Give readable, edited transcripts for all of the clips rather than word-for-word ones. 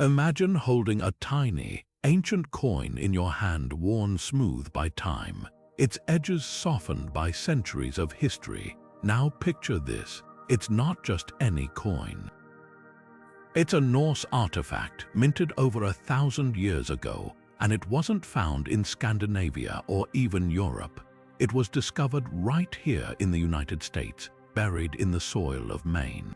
Imagine holding a tiny, ancient coin in your hand, worn smooth by time, its edges softened by centuries of history. Now picture this. It's not just any coin. It's a Norse artifact minted over 1,000 years ago, and it wasn't found in Scandinavia or even Europe. It was discovered right here in the United States, buried in the soil of Maine.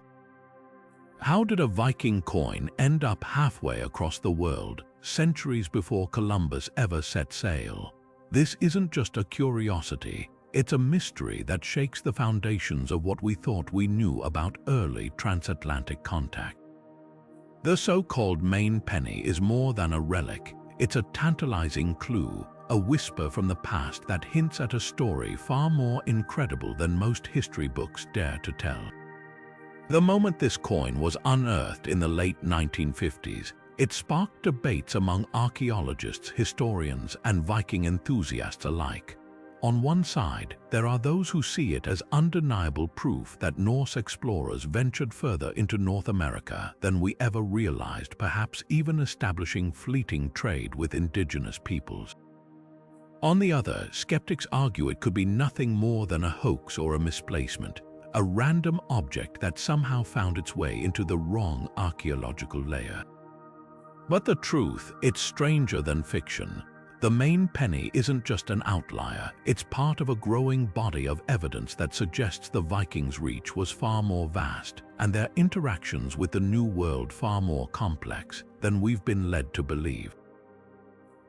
How did a Viking coin end up halfway across the world, centuries before Columbus ever set sail? This isn't just a curiosity, it's a mystery that shakes the foundations of what we thought we knew about early transatlantic contact. The so-called Maine Penny is more than a relic. It's a tantalizing clue, a whisper from the past that hints at a story far more incredible than most history books dare to tell. The moment this coin was unearthed in the late 1950s, it sparked debates among archaeologists, historians, and Viking enthusiasts alike. On one side, there are those who see it as undeniable proof that Norse explorers ventured further into North America than we ever realized, perhaps even establishing fleeting trade with indigenous peoples. On the other, skeptics argue it could be nothing more than a hoax or a misplacement, a random object that somehow found its way into the wrong archaeological layer. But the truth, it's stranger than fiction. The Maine Penny isn't just an outlier, it's part of a growing body of evidence that suggests the Vikings' reach was far more vast and their interactions with the New World far more complex than we've been led to believe.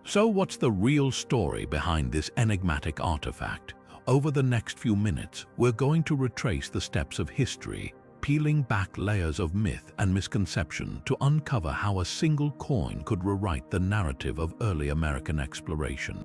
So what's the real story behind this enigmatic artifact? Over the next few minutes, we're going to retrace the steps of history, peeling back layers of myth and misconception to uncover how a single coin could rewrite the narrative of early American exploration.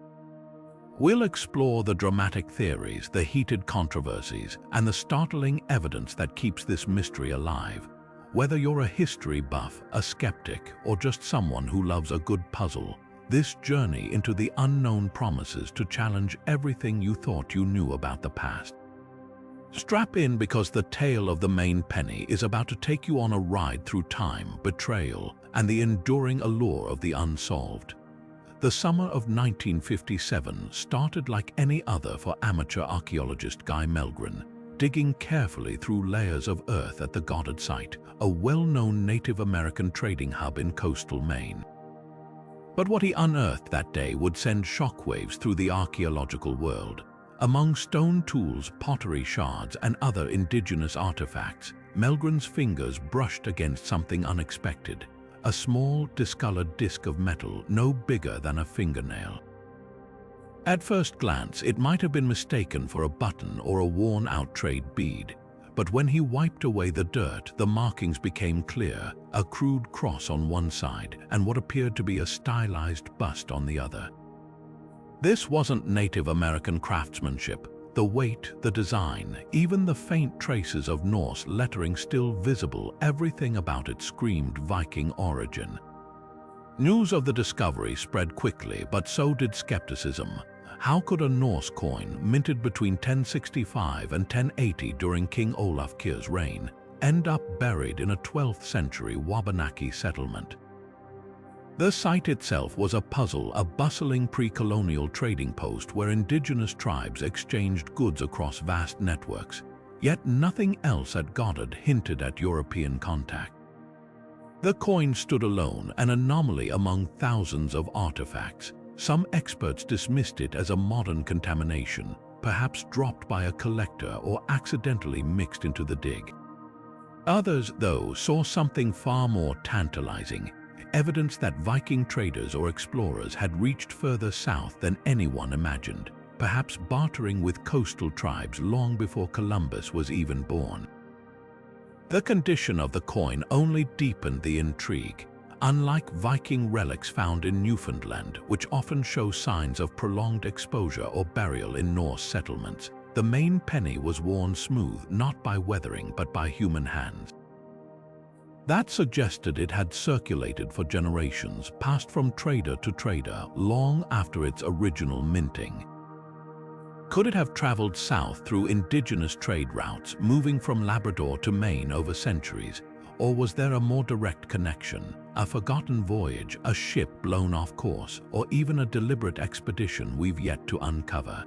We'll explore the dramatic theories, the heated controversies, and the startling evidence that keeps this mystery alive. Whether you're a history buff, a skeptic, or just someone who loves a good puzzle, this journey into the unknown promises to challenge everything you thought you knew about the past. Strap in, because the tale of the Maine Penny is about to take you on a ride through time, betrayal, and the enduring allure of the unsolved. The summer of 1957 started like any other for amateur archaeologist Guy Mellgren, digging carefully through layers of earth at the Goddard Site, a well-known Native American trading hub in coastal Maine. But what he unearthed that day would send shockwaves through the archaeological world. Among stone tools, pottery shards, and other indigenous artifacts, Mellgren's fingers brushed against something unexpected, a small, discolored disc of metal no bigger than a fingernail. At first glance, it might have been mistaken for a button or a worn-out trade bead. But when he wiped away the dirt, the markings became clear, a crude cross on one side and what appeared to be a stylized bust on the other. This wasn't Native American craftsmanship. The weight, the design, even the faint traces of Norse lettering still visible, everything about it screamed Viking origin. News of the discovery spread quickly, but so did skepticism. How could a Norse coin, minted between 1065 and 1080 during King Olaf Kyrre's reign, end up buried in a 12th century Wabanaki settlement? The site itself was a puzzle, a bustling pre-colonial trading post where indigenous tribes exchanged goods across vast networks. Yet nothing else at Goddard hinted at European contact. The coin stood alone, an anomaly among thousands of artifacts. Some experts dismissed it as a modern contamination, perhaps dropped by a collector or accidentally mixed into the dig. Others, though, saw something far more tantalizing, evidence that Viking traders or explorers had reached further south than anyone imagined, perhaps bartering with coastal tribes long before Columbus was even born. The condition of the coin only deepened the intrigue. Unlike Viking relics found in Newfoundland, which often show signs of prolonged exposure or burial in Norse settlements, the Maine Penny was worn smooth not by weathering but by human hands. That suggested it had circulated for generations, passed from trader to trader, long after its original minting. Could it have traveled south through indigenous trade routes, moving from Labrador to Maine over centuries? Or was there a more direct connection, a forgotten voyage, a ship blown off course, or even a deliberate expedition we've yet to uncover?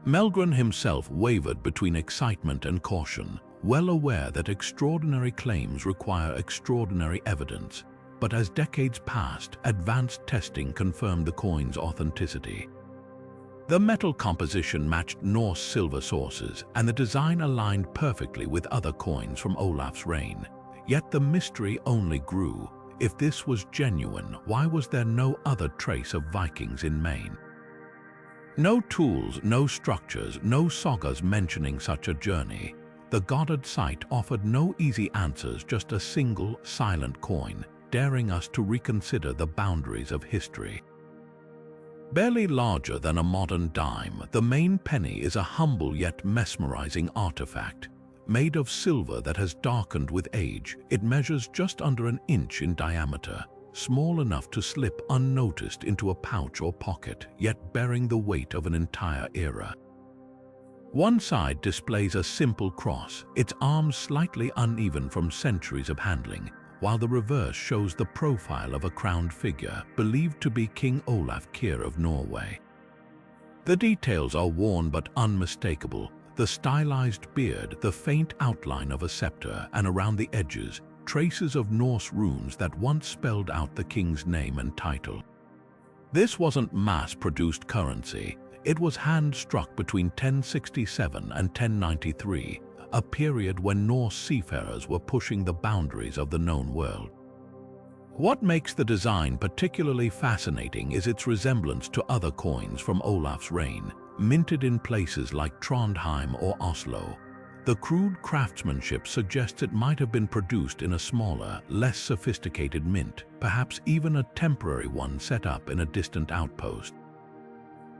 Mellgren himself wavered between excitement and caution, well aware that extraordinary claims require extraordinary evidence. But as decades passed, advanced testing confirmed the coin's authenticity. The metal composition matched Norse silver sources, and the design aligned perfectly with other coins from Olaf's reign. Yet the mystery only grew. If this was genuine, why was there no other trace of Vikings in Maine? No tools, no structures, no sagas mentioning such a journey. The Goddard Site offered no easy answers, just a single, silent coin, daring us to reconsider the boundaries of history. Barely larger than a modern dime, the Maine Penny is a humble yet mesmerizing artifact. Made of silver that has darkened with age, it measures just under an inch in diameter, small enough to slip unnoticed into a pouch or pocket, yet bearing the weight of an entire era. One side displays a simple cross, its arms slightly uneven from centuries of handling, while the reverse shows the profile of a crowned figure believed to be King Olaf Kyrre of Norway. The details are worn but unmistakable: the stylized beard, the faint outline of a scepter, and around the edges, traces of Norse runes that once spelled out the king's name and title. This wasn't mass-produced currency. It was hand-struck between 1067 and 1093, a period when Norse seafarers were pushing the boundaries of the known world. What makes the design particularly fascinating is its resemblance to other coins from Olaf's reign, minted in places like Trondheim or Oslo. The crude craftsmanship suggests it might have been produced in a smaller, less sophisticated mint, perhaps even a temporary one set up in a distant outpost.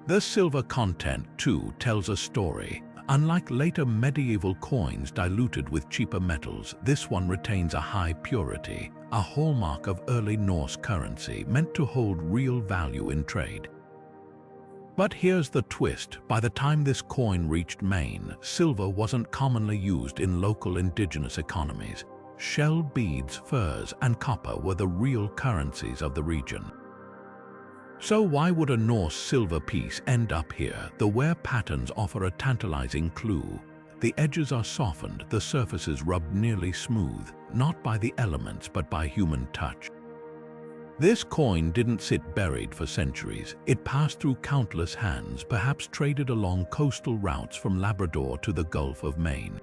The silver content, too, tells a story. Unlike later medieval coins diluted with cheaper metals, this one retains a high purity, a hallmark of early Norse currency meant to hold real value in trade. But here's the twist: by the time this coin reached Maine, silver wasn't commonly used in local indigenous economies. Shell beads, furs, and copper were the real currencies of the region. So why would a Norse silver piece end up here? The wear patterns offer a tantalizing clue. The edges are softened, the surfaces rubbed nearly smooth, not by the elements but by human touch. This coin didn't sit buried for centuries. It passed through countless hands, perhaps traded along coastal routes from Labrador to the Gulf of Maine.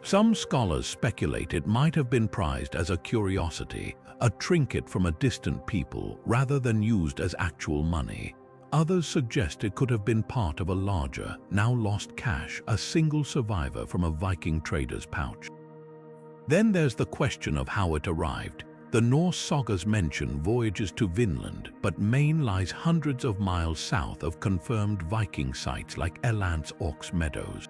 Some scholars speculate it might have been prized as a curiosity, a trinket from a distant people, rather than used as actual money. Others suggest it could have been part of a larger, now lost cache, a single survivor from a Viking trader's pouch. Then there's the question of how it arrived. The Norse sagas mention voyages to Vinland, but Maine lies hundreds of miles south of confirmed Viking sites like Meadows.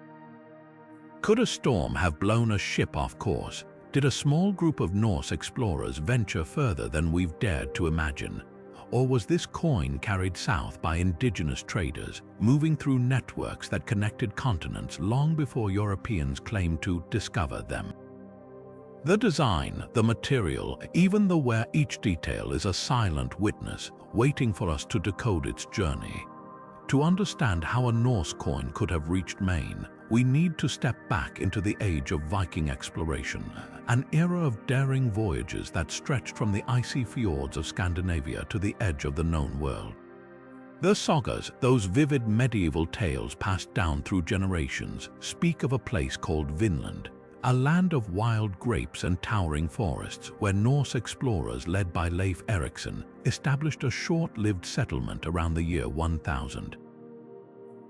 Could a storm have blown a ship off course? Did a small group of Norse explorers venture further than we've dared to imagine? Or was this coin carried south by indigenous traders, moving through networks that connected continents long before Europeans claimed to discover them? The design, the material, even the wear, each detail is a silent witness, waiting for us to decode its journey. To understand how a Norse coin could have reached Maine, we need to step back into the age of Viking exploration, an era of daring voyages that stretched from the icy fjords of Scandinavia to the edge of the known world. The sagas, those vivid medieval tales passed down through generations, speak of a place called Vinland, a land of wild grapes and towering forests where Norse explorers led by Leif Erikson established a short-lived settlement around the year 1000.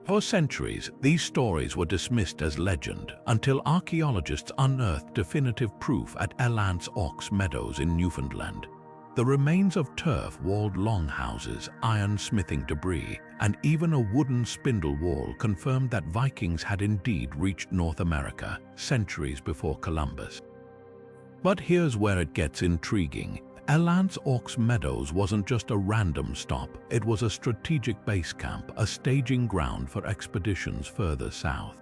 For centuries, these stories were dismissed as legend until archaeologists unearthed definitive proof at Meadows in Newfoundland. The remains of turf-walled longhouses, iron-smithing debris, and even a wooden spindle wall confirmed that Vikings had indeed reached North America centuries before Columbus. But here's where it gets intriguing. Meadows wasn't just a random stop, it was a strategic base camp, a staging ground for expeditions further south.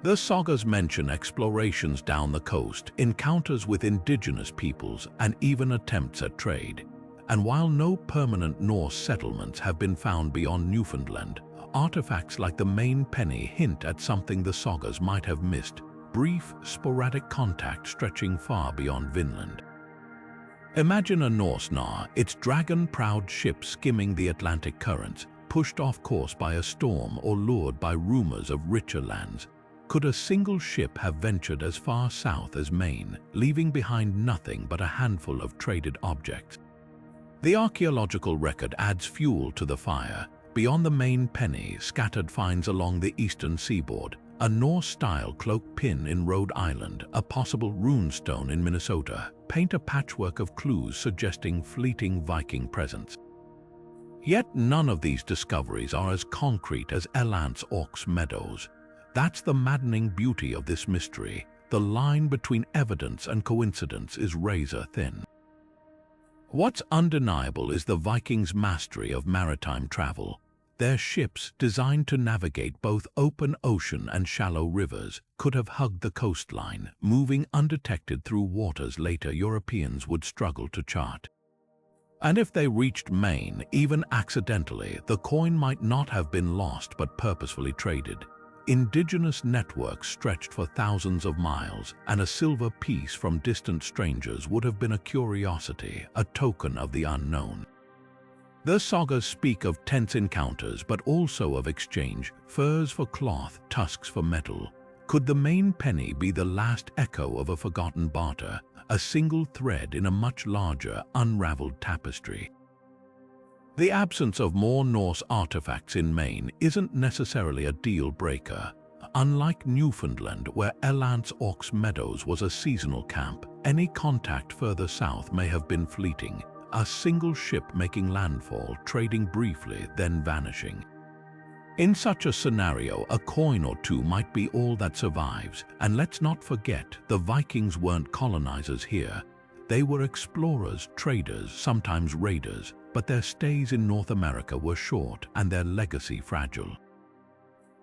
The sagas mention explorations down the coast, encounters with indigenous peoples, and even attempts at trade. And while no permanent Norse settlements have been found beyond Newfoundland, artifacts like the Maine Penny hint at something the sagas might have missed: brief, sporadic contact stretching far beyond Vinland. Imagine a Norse Nar, its dragon-prowed ship skimming the Atlantic currents, pushed off course by a storm or lured by rumors of richer lands. Could a single ship have ventured as far south as Maine, leaving behind nothing but a handful of traded objects? The archaeological record adds fuel to the fire. Beyond the Maine Penny, scattered finds along the eastern seaboard, a Norse-style cloak pin in Rhode Island, a possible runestone in Minnesota, paint a patchwork of clues suggesting fleeting Viking presence. Yet none of these discoveries are as concrete as Elance Ork's Meadows. That's the maddening beauty of this mystery. The line between evidence and coincidence is razor thin. What's undeniable is the Vikings' mastery of maritime travel. Their ships, designed to navigate both open ocean and shallow rivers, could have hugged the coastline, moving undetected through waters later Europeans would struggle to chart. And if they reached Maine, even accidentally, the coin might not have been lost but purposefully traded. Indigenous networks stretched for thousands of miles, and a silver piece from distant strangers would have been a curiosity, a token of the unknown. The sagas speak of tense encounters, but also of exchange: furs for cloth, tusks for metal. Could the Maine Penny be the last echo of a forgotten barter, a single thread in a much larger, unraveled tapestry? The absence of more Norse artifacts in Maine isn't necessarily a deal-breaker. Unlike Newfoundland, where Elance Ork's Meadows was a seasonal camp, any contact further south may have been fleeting, a single ship making landfall, trading briefly, then vanishing. In such a scenario, a coin or two might be all that survives, and let's not forget, the Vikings weren't colonizers here. They were explorers, traders, sometimes raiders, but their stays in North America were short and their legacy fragile.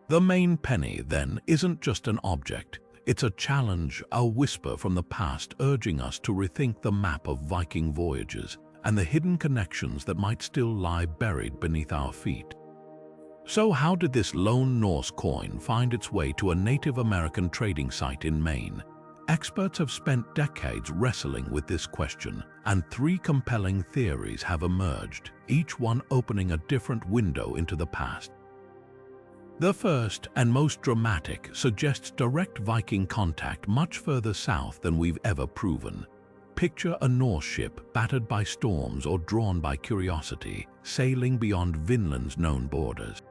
The Maine Penny, then, isn't just an object. It's a challenge, a whisper from the past urging us to rethink the map of Viking voyages and the hidden connections that might still lie buried beneath our feet. So how did this lone Norse coin find its way to a Native American trading site in Maine? Experts have spent decades wrestling with this question, and three compelling theories have emerged, each one opening a different window into the past. The first, and most dramatic, suggests direct Viking contact much further south than we've ever proven. Picture a Norse ship battered by storms or drawn by curiosity, sailing beyond Vinland's known borders.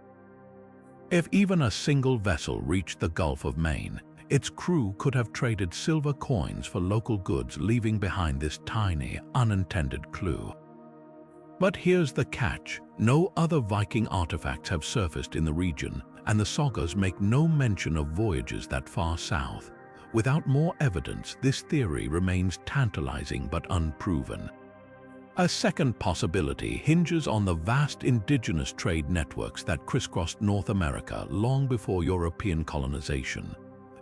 If even a single vessel reached the Gulf of Maine, its crew could have traded silver coins for local goods, leaving behind this tiny, unintended clue. But here's the catch: no other Viking artifacts have surfaced in the region, and the sagas make no mention of voyages that far south. Without more evidence, this theory remains tantalizing but unproven. A second possibility hinges on the vast indigenous trade networks that crisscrossed North America long before European colonization.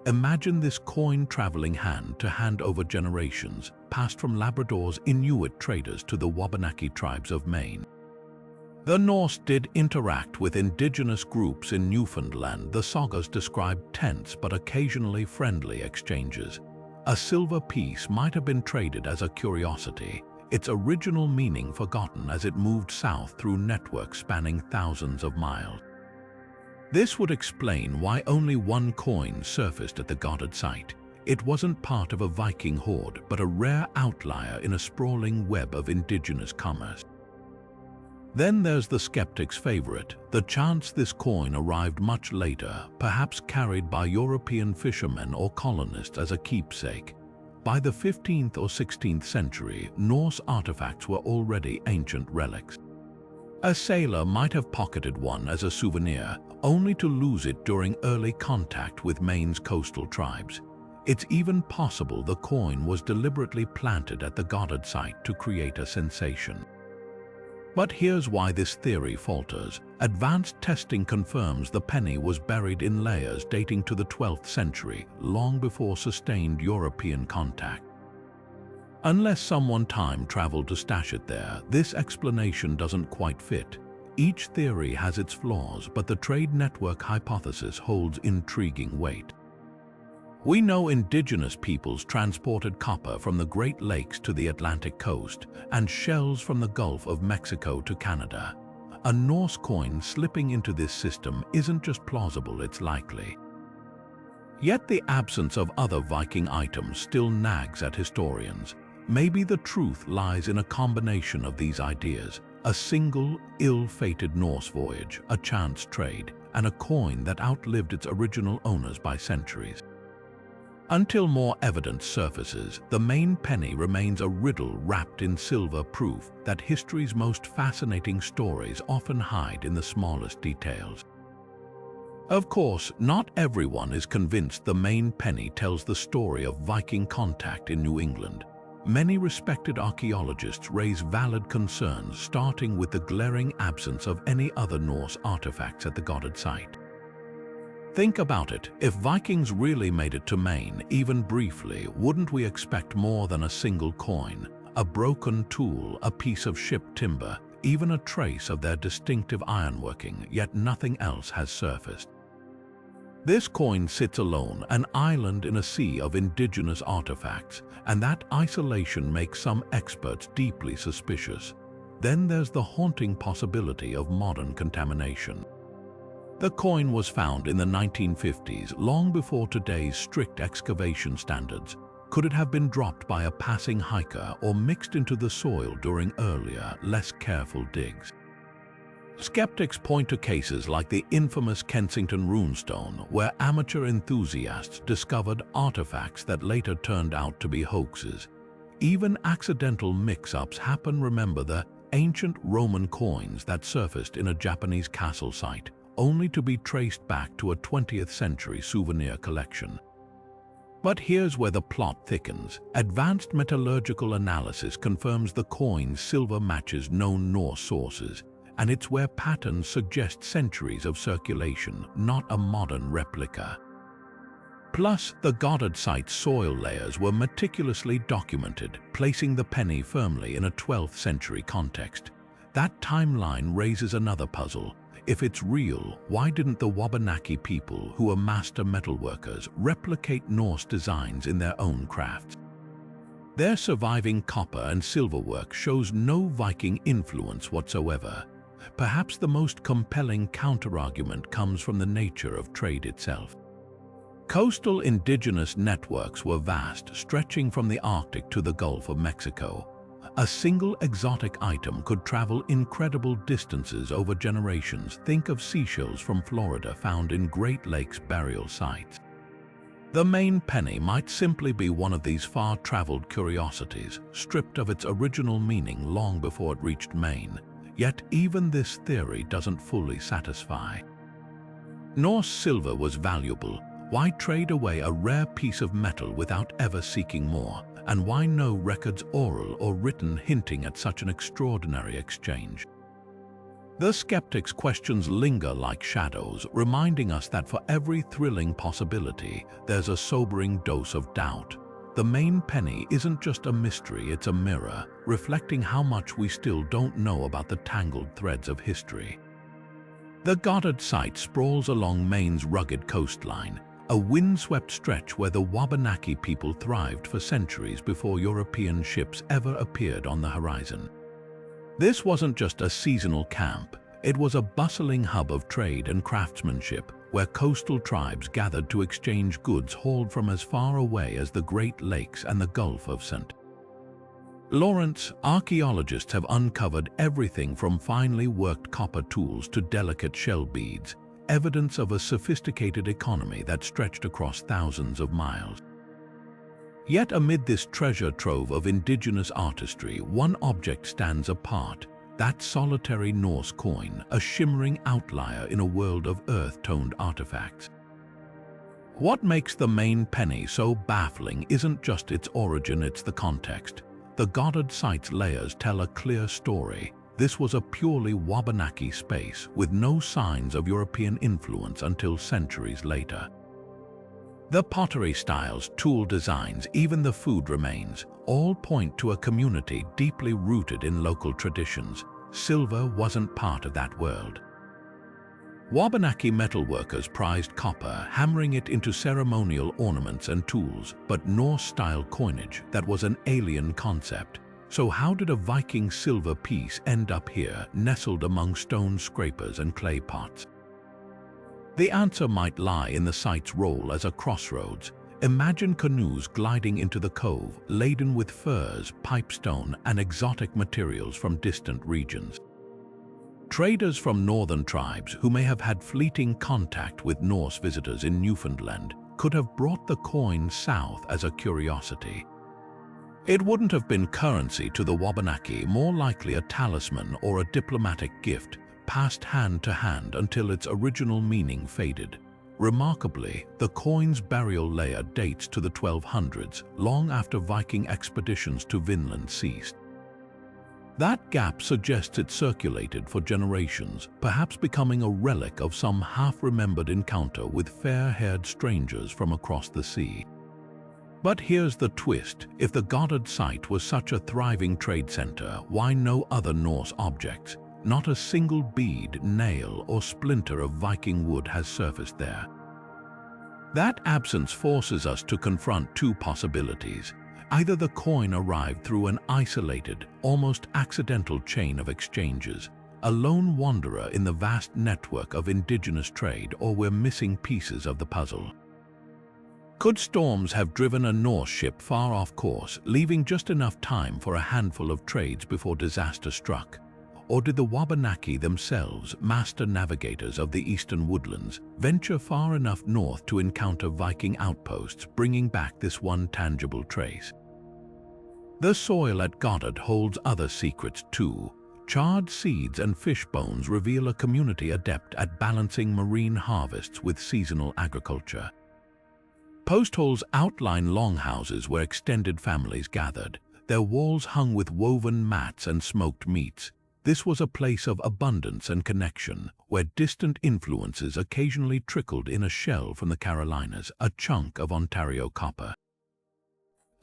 Imagine this coin traveling hand to hand over generations, passed from Labrador's Inuit traders to the Wabanaki tribes of Maine. The Norse did interact with indigenous groups in Newfoundland. The sagas describe tense but occasionally friendly exchanges. A silver piece might have been traded as a curiosity, its original meaning forgotten as it moved south through networks spanning thousands of miles. This would explain why only one coin surfaced at the Goddard Site. It wasn't part of a Viking hoard, but a rare outlier in a sprawling web of indigenous commerce. Then there's the skeptic's favorite, the chance this coin arrived much later, perhaps carried by European fishermen or colonists as a keepsake. By the 15th or 16th century, Norse artifacts were already ancient relics. A sailor might have pocketed one as a souvenir, only to lose it during early contact with Maine's coastal tribes. It's even possible the coin was deliberately planted at the Goddard Site to create a sensation. But here's why this theory falters. Advanced testing confirms the penny was buried in layers dating to the 12th century, long before sustained European contact. Unless someone time-traveled to stash it there, this explanation doesn't quite fit. Each theory has its flaws, but the trade network hypothesis holds intriguing weight. We know indigenous peoples transported copper from the Great Lakes to the Atlantic coast and shells from the Gulf of Mexico to Canada. A Norse coin slipping into this system isn't just plausible, it's likely. Yet the absence of other Viking items still nags at historians. Maybe the truth lies in a combination of these ideas: a single, ill-fated Norse voyage, a chance trade, and a coin that outlived its original owners by centuries. Until more evidence surfaces, the Maine penny remains a riddle wrapped in silver, proof that history's most fascinating stories often hide in the smallest details. Of course, not everyone is convinced the Maine penny tells the story of Viking contact in New England. Many respected archaeologists raise valid concerns, starting with the glaring absence of any other Norse artifacts at the Goddard Site. Think about it. If Vikings really made it to Maine, even briefly, wouldn't we expect more than a single coin, a broken tool, a piece of ship timber, even a trace of their distinctive ironworking, yet nothing else has surfaced? This coin sits alone, an island in a sea of indigenous artifacts, and that isolation makes some experts deeply suspicious. Then there's the haunting possibility of modern contamination. The coin was found in the 1950s, long before today's strict excavation standards. Could it have been dropped by a passing hiker or mixed into the soil during earlier, less careful digs? Skeptics point to cases like the infamous Kensington runestone, where amateur enthusiasts discovered artifacts that later turned out to be hoaxes. Even accidental mix-ups happen. Remember the ancient Roman coins that surfaced in a Japanese castle site, only to be traced back to a 20th century souvenir collection. But here's where the plot thickens. Advanced metallurgical analysis confirms the coin's silver matches known Norse sources, and it's where patterns suggest centuries of circulation, not a modern replica. Plus, the Goddard Site soil layers were meticulously documented, placing the penny firmly in a 12th century context. That timeline raises another puzzle. If it's real, why didn't the Wabanaki people, who are master metalworkers, replicate Norse designs in their own crafts? Their surviving copper and silver work shows no Viking influence whatsoever. Perhaps the most compelling counterargument comes from the nature of trade itself. Coastal indigenous networks were vast, stretching from the Arctic to the Gulf of Mexico. A single exotic item could travel incredible distances over generations. Think of seashells from Florida found in Great Lakes burial sites. The Maine penny might simply be one of these far-traveled curiosities, stripped of its original meaning long before it reached Maine. Yet even this theory doesn't fully satisfy. Norse silver was valuable. Why trade away a rare piece of metal without ever seeking more? And why no records, oral or written, hinting at such an extraordinary exchange? The skeptics' questions linger like shadows, reminding us that for every thrilling possibility, there's a sobering dose of doubt. The Maine penny isn't just a mystery, it's a mirror, reflecting how much we still don't know about the tangled threads of history. The Goddard Site sprawls along Maine's rugged coastline, a windswept stretch where the Wabanaki people thrived for centuries before European ships ever appeared on the horizon. This wasn't just a seasonal camp, it was a bustling hub of trade and craftsmanship, where coastal tribes gathered to exchange goods hauled from as far away as the Great Lakes and the Gulf of St. Lawrence. Archaeologists have uncovered everything from finely worked copper tools to delicate shell beads, evidence of a sophisticated economy that stretched across thousands of miles. Yet amid this treasure trove of indigenous artistry, one object stands apart: that solitary Norse coin, a shimmering outlier in a world of earth-toned artifacts. What makes the Maine penny so baffling isn't just its origin, it's the context. The Goddard Site's layers tell a clear story. this was a purely Wabanaki space with no signs of European influence until centuries later. The pottery styles, tool designs, even the food remains, all point to a community deeply rooted in local traditions. Silver wasn't part of that world. Wabanaki metalworkers prized copper, hammering it into ceremonial ornaments and tools, but Norse-style coinage, that was an alien concept. So how did a Viking silver piece end up here, nestled among stone scrapers and clay pots? The answer might lie in the site's role as a crossroads. Imagine canoes gliding into the cove, laden with furs, pipestone, and exotic materials from distant regions. Traders from northern tribes who may have had fleeting contact with Norse visitors in Newfoundland could have brought the coin south as a curiosity. It wouldn't have been currency to the Wabanaki, more likely a talisman or a diplomatic gift, passed hand to hand until its original meaning faded. Remarkably, the coin's burial layer dates to the 1200s, long after Viking expeditions to Vinland ceased. That gap suggests it circulated for generations, perhaps becoming a relic of some half-remembered encounter with fair-haired strangers from across the sea. But here's the twist: if the Goddard Site was such a thriving trade center, why no other Norse objects? Not a single bead, nail, or splinter of Viking wood has surfaced there. That absence forces us to confront two possibilities. Either the coin arrived through an isolated, almost accidental chain of exchanges, a lone wanderer in the vast network of indigenous trade, or we're missing pieces of the puzzle. Could storms have driven a Norse ship far off course, leaving just enough time for a handful of trades before disaster struck? Or did the Wabanaki themselves, master navigators of the eastern woodlands, venture far enough north to encounter Viking outposts, bringing back this one tangible trace? The soil at Goddard holds other secrets too. Charred seeds and fish bones reveal a community adept at balancing marine harvests with seasonal agriculture. Post holes outline longhouses where extended families gathered, their walls hung with woven mats and smoked meats. This was a place of abundance and connection, where distant influences occasionally trickled in a shell from the Carolinas, a chunk of Ontario copper.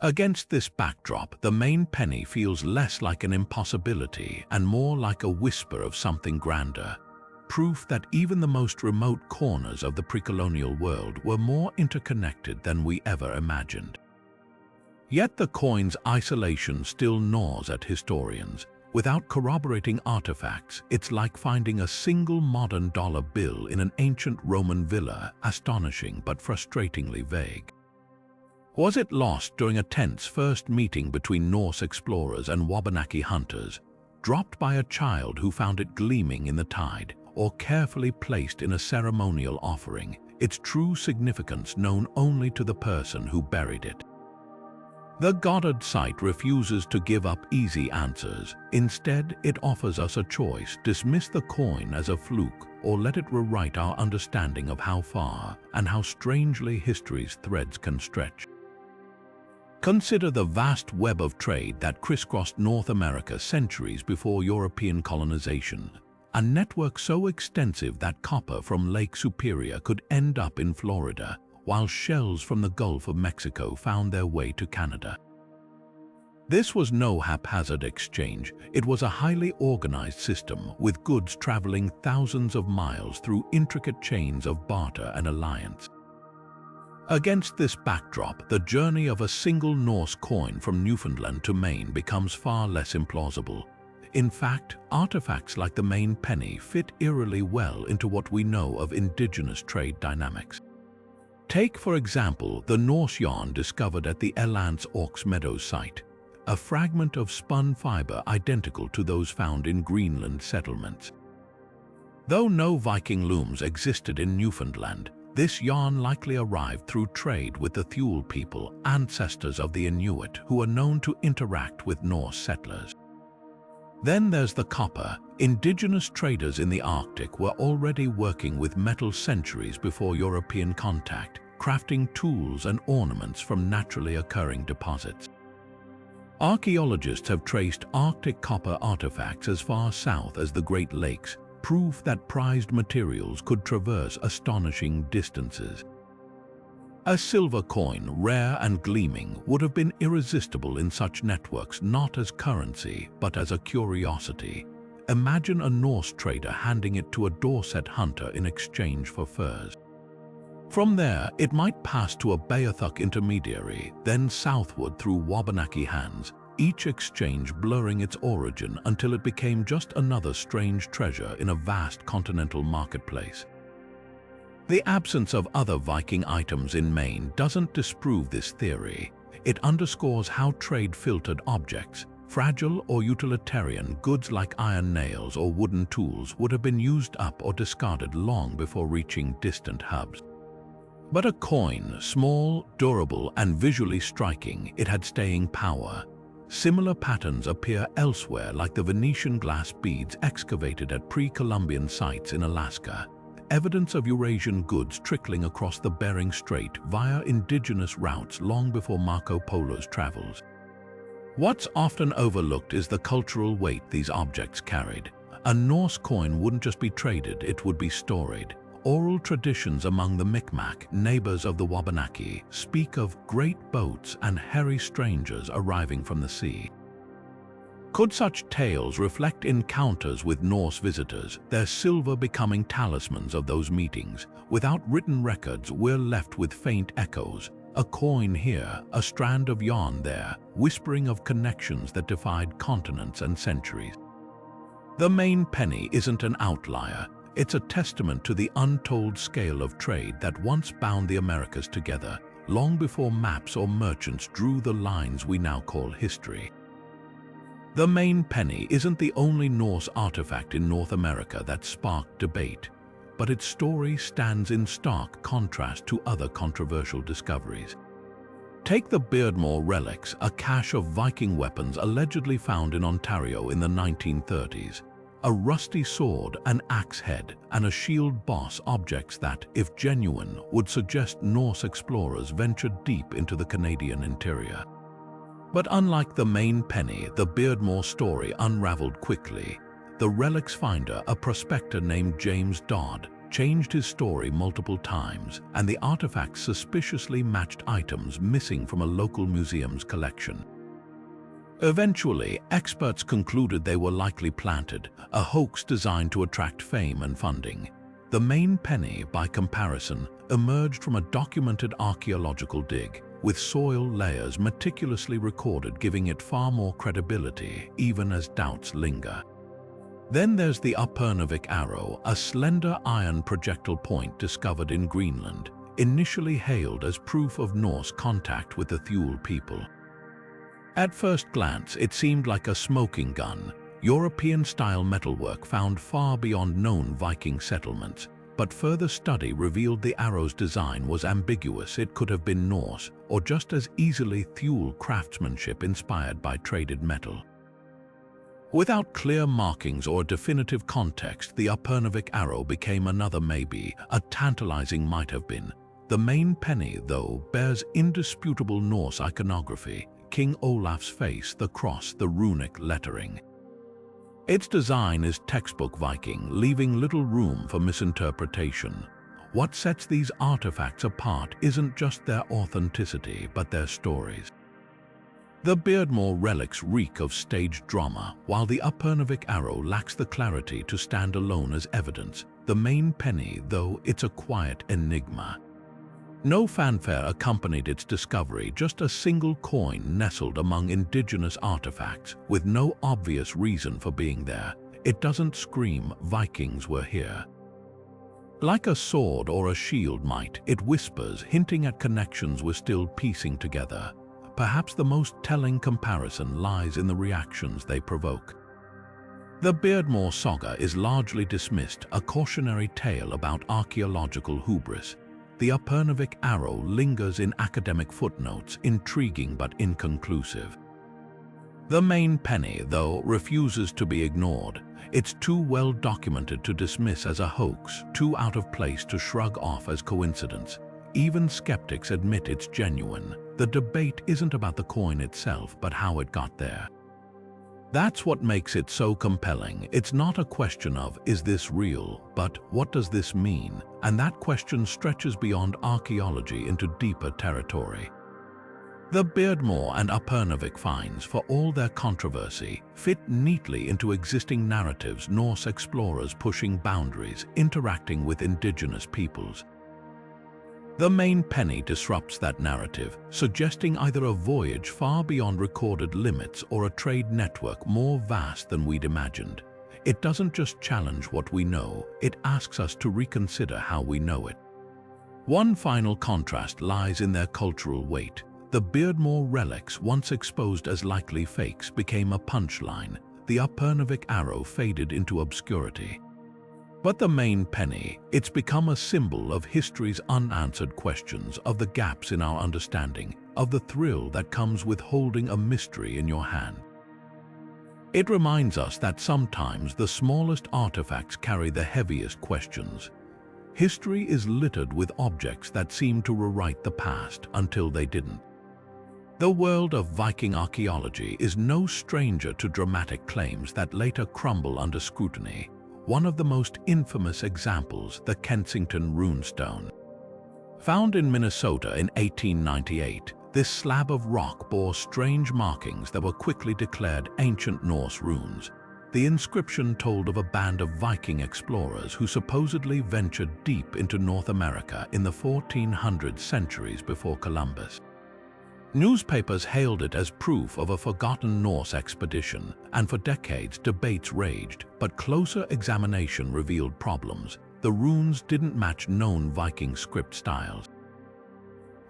Against this backdrop, the Maine Penny feels less like an impossibility and more like a whisper of something grander. Proof that even the most remote corners of the pre-colonial world were more interconnected than we ever imagined. Yet the coin's isolation still gnaws at historians. Without corroborating artifacts, it's like finding a single modern dollar bill in an ancient Roman villa, astonishing but frustratingly vague. Was it lost during a tense first meeting between Norse explorers and Wabanaki hunters, dropped by a child who found it gleaming in the tide, or carefully placed in a ceremonial offering, its true significance known only to the person who buried it? The Goddard Site refuses to give up easy answers. Instead, it offers us a choice: dismiss the coin as a fluke, or let it rewrite our understanding of how far and how strangely history's threads can stretch. Consider the vast web of trade that crisscrossed North America centuries before European colonization, a network so extensive that copper from Lake Superior could end up in Florida, while shells from the Gulf of Mexico found their way to Canada. This was no haphazard exchange. It was a highly organized system, with goods traveling thousands of miles through intricate chains of barter and alliance. Against this backdrop, the journey of a single Norse coin from Newfoundland to Maine becomes far less implausible. In fact, artifacts like the Maine Penny fit eerily well into what we know of indigenous trade dynamics. Take, for example, the Norse yarn discovered at the Meadows site, a fragment of spun fiber identical to those found in Greenland settlements. Though no Viking looms existed in Newfoundland, this yarn likely arrived through trade with the Thule people, ancestors of the Inuit, who are known to interact with Norse settlers. Then there's the copper. Indigenous traders in the Arctic were already working with metal centuries before European contact, crafting tools and ornaments from naturally occurring deposits. Archaeologists have traced Arctic copper artifacts as far south as the Great Lakes, proof that prized materials could traverse astonishing distances. A silver coin, rare and gleaming, would have been irresistible in such networks, not as currency, but as a curiosity. Imagine a Norse trader handing it to a Dorset hunter in exchange for furs. From there, it might pass to a Beothuk intermediary, then southward through Wabanaki hands, each exchange blurring its origin until it became just another strange treasure in a vast continental marketplace. The absence of other Viking items in Maine doesn't disprove this theory. It underscores how trade filtered objects, fragile or utilitarian goods like iron nails or wooden tools, would have been used up or discarded long before reaching distant hubs. But a coin, small, durable, and visually striking, it had staying power. Similar patterns appear elsewhere, like the Venetian glass beads excavated at pre-Columbian sites in Alaska, evidence of Eurasian goods trickling across the Bering Strait via indigenous routes long before Marco Polo's travels. What's often overlooked is the cultural weight these objects carried. A Norse coin wouldn't just be traded, it would be storied. Oral traditions among the Micmac, neighbors of the Wabanaki, speak of great boats and hairy strangers arriving from the sea. Could such tales reflect encounters with Norse visitors, their silver becoming talismans of those meetings? Without written records, we're left with faint echoes. A coin here, a strand of yarn there, whispering of connections that defied continents and centuries. The Maine Penny isn't an outlier. It's a testament to the untold scale of trade that once bound the Americas together, long before maps or merchants drew the lines we now call history. The Maine Penny isn't the only Norse artifact in North America that sparked debate, but its story stands in stark contrast to other controversial discoveries. Take the Beardmore relics, a cache of Viking weapons allegedly found in Ontario in the 1930s. A rusty sword, an axe head, and a shield boss, objects that, if genuine, would suggest Norse explorers ventured deep into the Canadian interior. But unlike the Maine Penny, the Beardmore story unraveled quickly. The relic's finder, a prospector named James Dodd, changed his story multiple times, and the artifacts suspiciously matched items missing from a local museum's collection. Eventually, experts concluded they were likely planted, a hoax designed to attract fame and funding. The Maine Penny, by comparison, emerged from a documented archaeological dig, with soil layers meticulously recorded, giving it far more credibility, even as doubts linger. Then there's the Upernavik arrow, a slender iron projectile point discovered in Greenland, initially hailed as proof of Norse contact with the Thule people. At first glance, it seemed like a smoking gun, European-style metalwork found far beyond known Viking settlements, but further study revealed the arrow's design was ambiguous. It could have been Norse, or just as easily Thule craftsmanship inspired by traded metal. Without clear markings or definitive context, the Upernavik arrow became another maybe, a tantalizing might have been. The Maine Penny, though, bears indisputable Norse iconography: King Olaf's face, the cross, the runic lettering. Its design is textbook Viking, leaving little room for misinterpretation. What sets these artifacts apart isn't just their authenticity, but their stories. The Beardmore relics reek of staged drama, while the Upernavik arrow lacks the clarity to stand alone as evidence. The Maine Penny, though, it's a quiet enigma. No fanfare accompanied its discovery, just a single coin nestled among indigenous artifacts, with no obvious reason for being there. It doesn't scream, "Vikings were here." Like a sword or a shield might, it whispers, hinting at connections we're still piecing together. Perhaps the most telling comparison lies in the reactions they provoke. The Beardmore saga is largely dismissed, a cautionary tale about archaeological hubris. The Upernavik arrow lingers in academic footnotes, intriguing but inconclusive. The Maine Penny, though, refuses to be ignored. It's too well documented to dismiss as a hoax, too out of place to shrug off as coincidence. Even skeptics admit it's genuine. The debate isn't about the coin itself, but how it got there. That's what makes it so compelling. It's not a question of, is this real, but what does this mean? And that question stretches beyond archaeology into deeper territory. The Beardmore and Upernavik finds, for all their controversy, fit neatly into existing narratives. Norse explorers pushing boundaries, interacting with indigenous peoples. The Maine Penny disrupts that narrative, suggesting either a voyage far beyond recorded limits or a trade network more vast than we'd imagined. It doesn't just challenge what we know, it asks us to reconsider how we know it. One final contrast lies in their cultural weight. The Beardmore relics, once exposed as likely fakes, became a punchline. The Upernavik arrow faded into obscurity. But the Maine Penny, it's become a symbol of history's unanswered questions, of the gaps in our understanding, of the thrill that comes with holding a mystery in your hand. It reminds us that sometimes the smallest artifacts carry the heaviest questions. History is littered with objects that seem to rewrite the past until they didn't. The world of Viking archaeology is no stranger to dramatic claims that later crumble under scrutiny. One of the most infamous examples, the Kensington runestone. Found in Minnesota in 1898, this slab of rock bore strange markings that were quickly declared ancient Norse runes. The inscription told of a band of Viking explorers who supposedly ventured deep into North America in the 1400s, centuries before Columbus. Newspapers hailed it as proof of a forgotten Norse expedition, and for decades debates raged, but closer examination revealed problems. The runes didn't match known Viking script styles.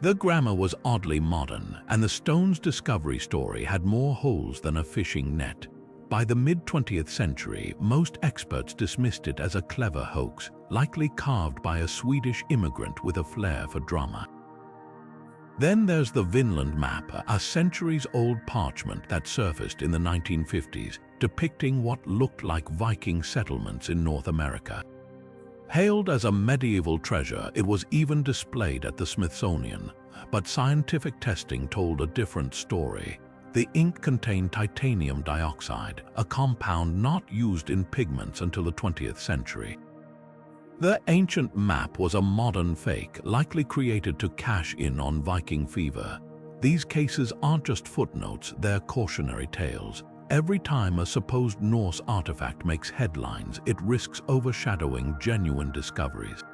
The grammar was oddly modern, and the stone's discovery story had more holes than a fishing net. By the mid-20th century, most experts dismissed it as a clever hoax, likely carved by a Swedish immigrant with a flair for drama. Then there's the Vinland map, a centuries-old parchment that surfaced in the 1950s, depicting what looked like Viking settlements in North America. Hailed as a medieval treasure, it was even displayed at the Smithsonian, but scientific testing told a different story. The ink contained titanium dioxide, a compound not used in pigments until the 20th century. The ancient map was a modern fake, likely created to cash in on Viking fever. These cases aren't just footnotes, they're cautionary tales. Every time a supposed Norse artifact makes headlines, it risks overshadowing genuine discoveries.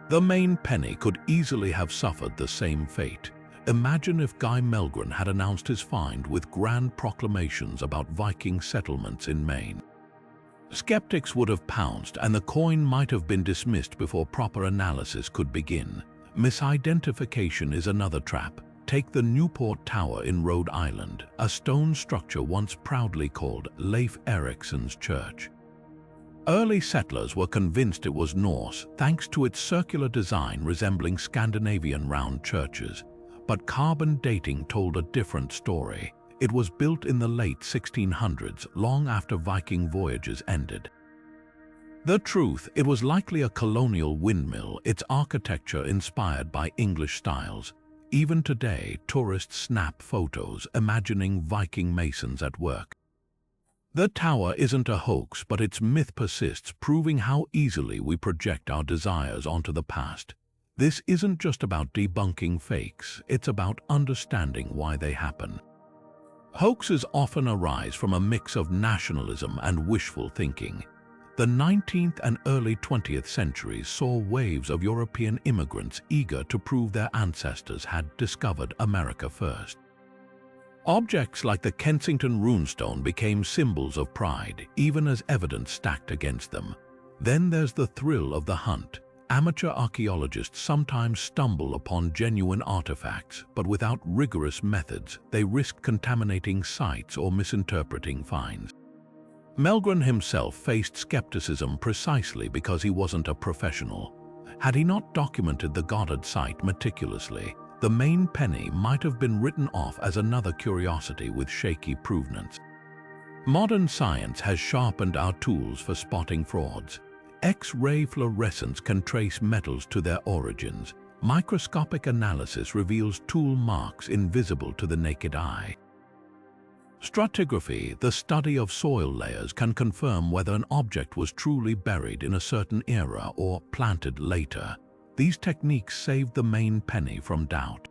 The Maine Penny could easily have suffered the same fate. Imagine if Guy Mellgren had announced his find with grand proclamations about Viking settlements in Maine. Skeptics would have pounced, and the coin might have been dismissed before proper analysis could begin. Misidentification is another trap. Take the Newport Tower in Rhode Island, a stone structure once proudly called Leif Eriksson's church. Early settlers were convinced it was Norse, thanks to its circular design resembling Scandinavian round churches. But carbon dating told a different story. It was built in the late 1600s, long after Viking voyages ended. The truth, it was likely a colonial windmill, its architecture inspired by English styles. Even today, tourists snap photos, imagining Viking masons at work. The tower isn't a hoax, but its myth persists, proving how easily we project our desires onto the past. This isn't just about debunking fakes, it's about understanding why they happen. Hoaxes often arise from a mix of nationalism and wishful thinking. The 19th and early 20th centuries saw waves of European immigrants eager to prove their ancestors had discovered America first. Objects like the Kensington runestone became symbols of pride, even as evidence stacked against them. Then there's the thrill of the hunt. Amateur archaeologists sometimes stumble upon genuine artifacts, but without rigorous methods, they risk contaminating sites or misinterpreting finds. Mellgren himself faced skepticism precisely because he wasn't a professional. Had he not documented the Goddard Site meticulously, the Maine Penny might have been written off as another curiosity with shaky provenance. Modern science has sharpened our tools for spotting frauds. X-ray fluorescence can trace metals to their origins, Microscopic analysis reveals tool marks invisible to the naked eye. Stratigraphy, the study of soil layers, can confirm whether an object was truly buried in a certain era or planted later. These techniques saved the Maine Penny from doubt.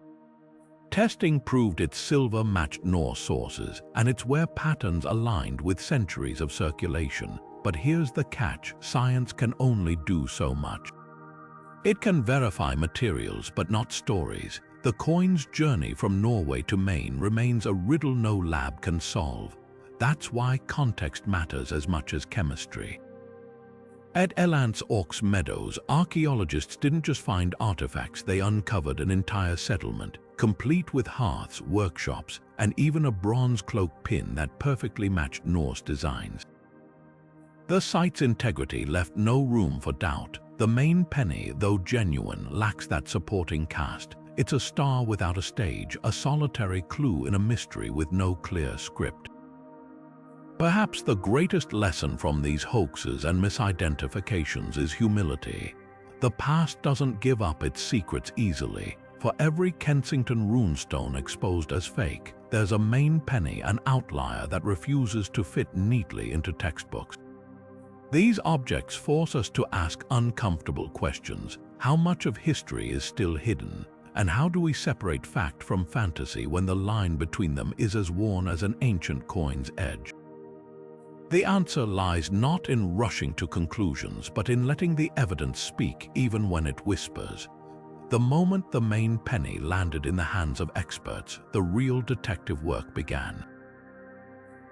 Testing proved its silver matched Norse sources, and its wear patterns aligned with centuries of circulation. But here's the catch: science can only do so much. It can verify materials, but not stories. The coin's journey from Norway to Maine remains a riddle no lab can solve. That's why context matters as much as chemistry. At Elance Ork's Meadows, archaeologists didn't just find artifacts, they uncovered an entire settlement, complete with hearths, workshops, and even a bronze cloak pin that perfectly matched Norse designs. The site's integrity left no room for doubt. The Maine Penny, though genuine, lacks that supporting cast. It's a star without a stage, a solitary clue in a mystery with no clear script. Perhaps the greatest lesson from these hoaxes and misidentifications is humility. The past doesn't give up its secrets easily. For every Kensington runestone exposed as fake, there's a Maine Penny, an outlier that refuses to fit neatly into textbooks. These objects force us to ask uncomfortable questions. How much of history is still hidden? And how do we separate fact from fantasy when the line between them is as worn as an ancient coin's edge? The answer lies not in rushing to conclusions, but in letting the evidence speak even when it whispers. The moment the Maine Penny landed in the hands of experts, the real detective work began.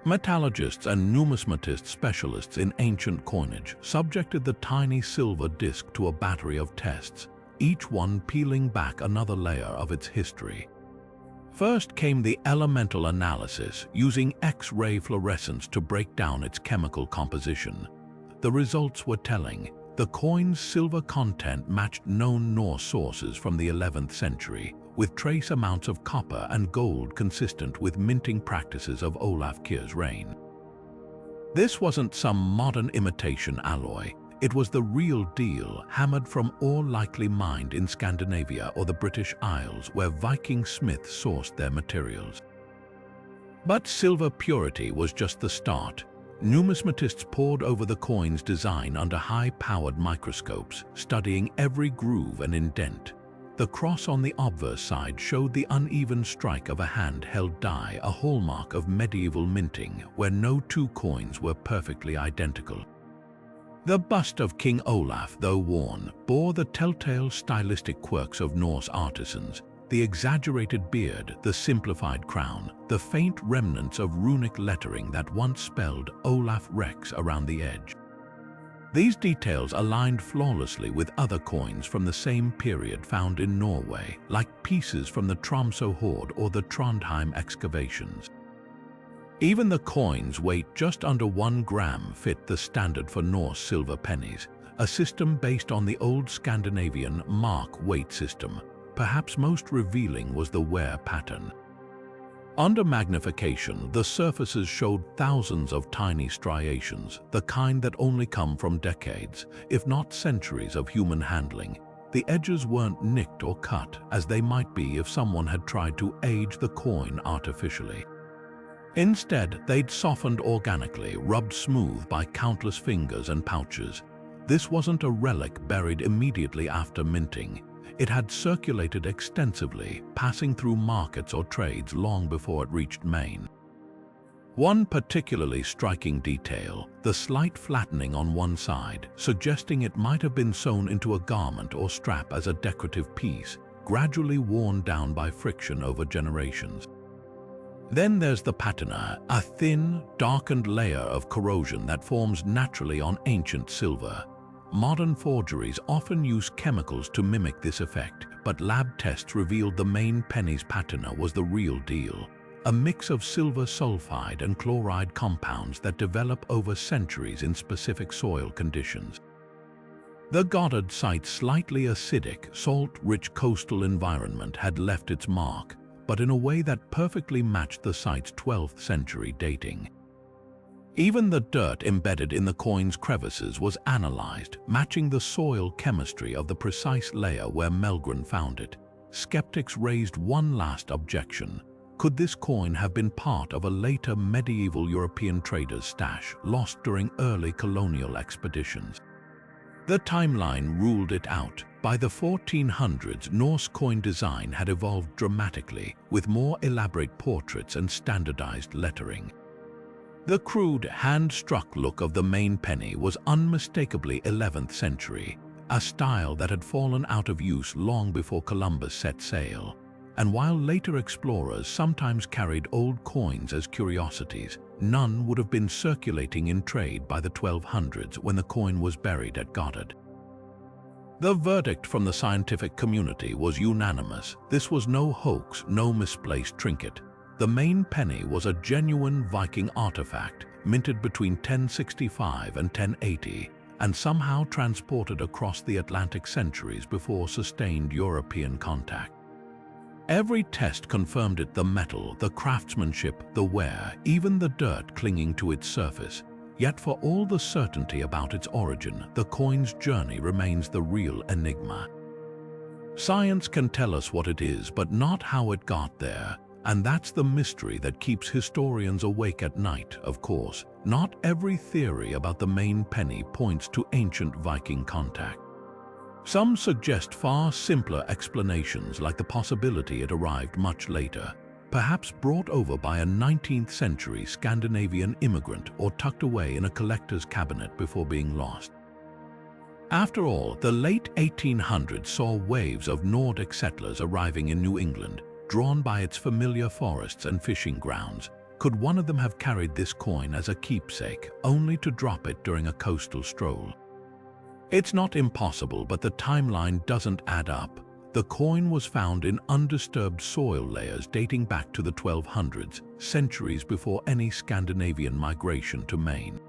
Metallurgists and numismatist specialists in ancient coinage subjected the tiny silver disc to a battery of tests, each one peeling back another layer of its history. First came the elemental analysis, using X-ray fluorescence to break down its chemical composition. The results were telling. The coin's silver content matched known Norse sources from the 11th century, with trace amounts of copper and gold consistent with minting practices of Olaf Kyrre's reign. This wasn't some modern imitation alloy. It was the real deal, hammered from ore likely mined in Scandinavia or the British Isles, where Viking smiths sourced their materials. But silver purity was just the start. Numismatists pored over the coin's design under high-powered microscopes, studying every groove and indent. The cross on the obverse side showed the uneven strike of a hand-held die, a hallmark of medieval minting, where no two coins were perfectly identical. The bust of King Olaf, though worn, bore the telltale stylistic quirks of Norse artisans: the exaggerated beard, the simplified crown, the faint remnants of runic lettering that once spelled Olaf Rex around the edge. These details aligned flawlessly with other coins from the same period found in Norway, like pieces from the Tromsø hoard or the Trondheim excavations. Even the coin's weight, just under 1 gram, fit the standard for Norse silver pennies, a system based on the old Scandinavian mark weight system. Perhaps most revealing was the wear pattern. Under magnification, the surfaces showed thousands of tiny striations, the kind that only come from decades, if not centuries of human handling. The edges weren't nicked or cut, as they might be if someone had tried to age the coin artificially. Instead, they'd softened organically, rubbed smooth by countless fingers and pouches. This wasn't a relic buried immediately after minting. It had circulated extensively, passing through markets or trades long before it reached Maine. One particularly striking detail, the slight flattening on one side, suggesting it might have been sewn into a garment or strap as a decorative piece, gradually worn down by friction over generations. Then there's the patina, a thin, darkened layer of corrosion that forms naturally on ancient silver. Modern forgeries often use chemicals to mimic this effect, but lab tests revealed the Maine Penny's patina was the real deal, a mix of silver sulfide and chloride compounds that develop over centuries in specific soil conditions. The Goddard Site's slightly acidic, salt-rich coastal environment had left its mark, but in a way that perfectly matched the site's 12th century dating. Even the dirt embedded in the coin's crevices was analyzed, matching the soil chemistry of the precise layer where Mellgren found it. Skeptics raised one last objection. Could this coin have been part of a later medieval European trader's stash, lost during early colonial expeditions? The timeline ruled it out. By the 1400s, Norse coin design had evolved dramatically, with more elaborate portraits and standardized lettering. The crude, hand-struck look of the Maine penny was unmistakably 11th century, a style that had fallen out of use long before Columbus set sail. And while later explorers sometimes carried old coins as curiosities, none would have been circulating in trade by the 1200s when the coin was buried at Goddard. The verdict from the scientific community was unanimous. This was no hoax, no misplaced trinket. The Maine penny was a genuine Viking artifact, minted between 1065 and 1080, and somehow transported across the Atlantic centuries before sustained European contact. Every test confirmed it: the metal, the craftsmanship, the wear, even the dirt clinging to its surface. Yet for all the certainty about its origin, the coin's journey remains the real enigma. Science can tell us what it is, but not how it got there. And that's the mystery that keeps historians awake at night, of course. Not every theory about the Maine penny points to ancient Viking contact. Some suggest far simpler explanations, like the possibility it arrived much later, perhaps brought over by a 19th century Scandinavian immigrant or tucked away in a collector's cabinet before being lost. After all, the late 1800s saw waves of Nordic settlers arriving in New England, drawn by its familiar forests and fishing grounds. Could one of them have carried this coin as a keepsake, only to drop it during a coastal stroll? It's not impossible, but the timeline doesn't add up. The coin was found in undisturbed soil layers dating back to the 1200s, centuries before any Scandinavian migration to Maine.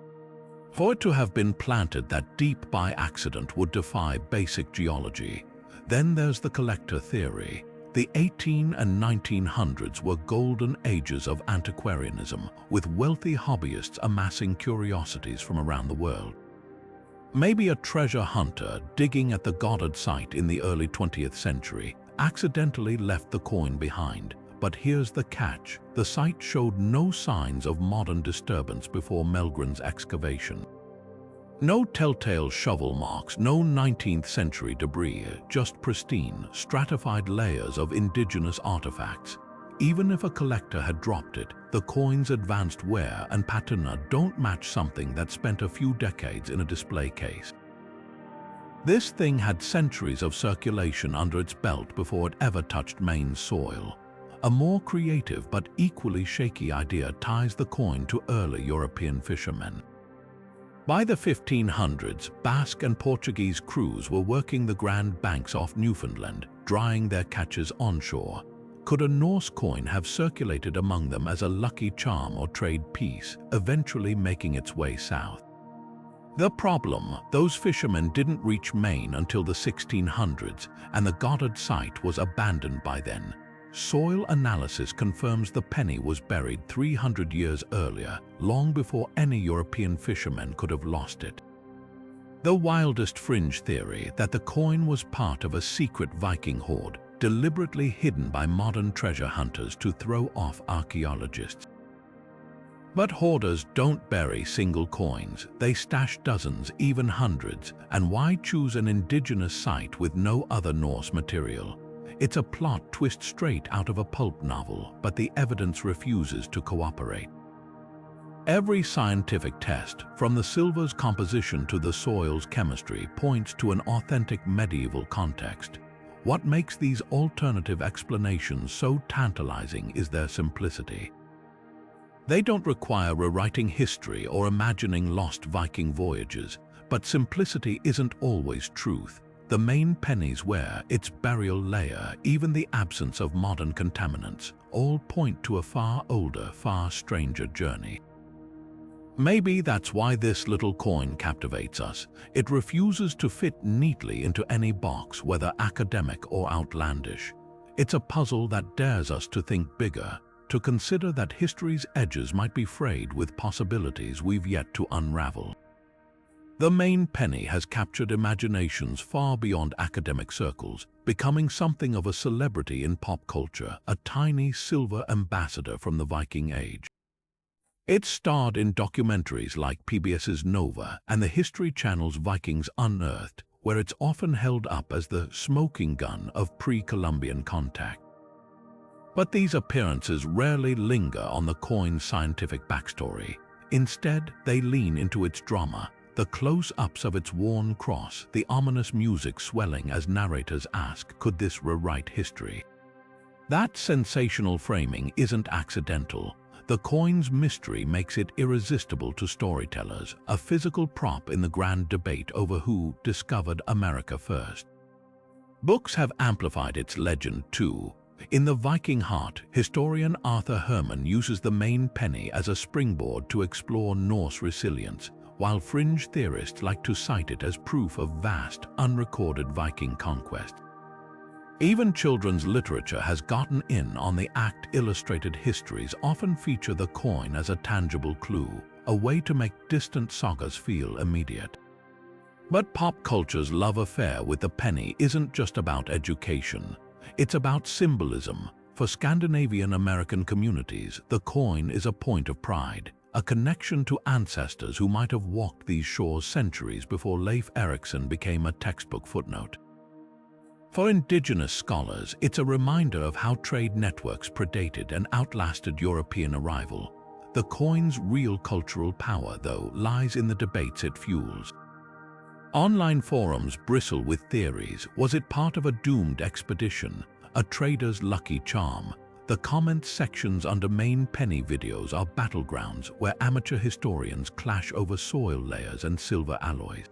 For it to have been planted that deep by accident would defy basic geology. Then there's the collector theory. The 18 and 1900s were golden ages of antiquarianism, with wealthy hobbyists amassing curiosities from around the world. Maybe a treasure hunter digging at the Goddard Site in the early 20th century accidentally left the coin behind. But here's the catch: the site showed no signs of modern disturbance before Mellgren's excavation. No telltale shovel marks, no 19th century debris, just pristine, stratified layers of indigenous artifacts. Even if a collector had dropped it, the coin's advanced wear and patina don't match something that spent a few decades in a display case. This thing had centuries of circulation under its belt before it ever touched Maine's soil. A more creative but equally shaky idea ties the coin to early European fishermen. By the 1500s, Basque and Portuguese crews were working the Grand Banks off Newfoundland, drying their catches onshore. Could a Norse coin have circulated among them as a lucky charm or trade piece, eventually making its way south? The problem: those fishermen didn't reach Maine until the 1600s, and the Goddard Site was abandoned by then. Soil analysis confirms the penny was buried 300 years earlier, long before any European fishermen could have lost it. The wildest fringe theory that the coin was part of a secret Viking hoard, deliberately hidden by modern treasure hunters to throw off archaeologists. But hoarders don't bury single coins, they stash dozens, even hundreds. And why choose an indigenous site with no other Norse material? It's a plot twist straight out of a pulp novel, but the evidence refuses to cooperate. Every scientific test, from the silver's composition to the soil's chemistry, points to an authentic medieval context. What makes these alternative explanations so tantalizing is their simplicity. They don't require rewriting history or imagining lost Viking voyages, but simplicity isn't always truth. The Maine penny's wear, its burial layer, even the absence of modern contaminants, all point to a far older, far stranger journey. Maybe that's why this little coin captivates us. It refuses to fit neatly into any box, whether academic or outlandish. It's a puzzle that dares us to think bigger, to consider that history's edges might be frayed with possibilities we've yet to unravel. The Maine Penny has captured imaginations far beyond academic circles, becoming something of a celebrity in pop culture, a tiny silver ambassador from the Viking Age. It starred in documentaries like PBS's Nova and the History Channel's Vikings Unearthed, where it's often held up as the smoking gun of pre-Columbian contact. But these appearances rarely linger on the coin's scientific backstory. Instead, they lean into its drama, the close-ups of its worn cross, the ominous music swelling as narrators ask, could this rewrite history? That sensational framing isn't accidental. The coin's mystery makes it irresistible to storytellers, a physical prop in the grand debate over who discovered America first. Books have amplified its legend too. In The Viking Heart, historian Arthur Herman uses the Maine Penny as a springboard to explore Norse resilience, while fringe theorists like to cite it as proof of vast, unrecorded Viking conquest. Even children's literature has gotten in on the act. Illustrated histories often feature the coin as a tangible clue, a way to make distant sagas feel immediate. But pop culture's love affair with the penny isn't just about education. It's about symbolism. For Scandinavian American communities, the coin is a point of pride, a connection to ancestors who might have walked these shores centuries before Leif Erikson became a textbook footnote. For Indigenous scholars, it's a reminder of how trade networks predated and outlasted European arrival. The coin's real cultural power, though, lies in the debates it fuels. Online forums bristle with theories. Was it part of a doomed expedition, a trader's lucky charm? The comment sections under Maine Penny videos are battlegrounds where amateur historians clash over soil layers and silver alloys.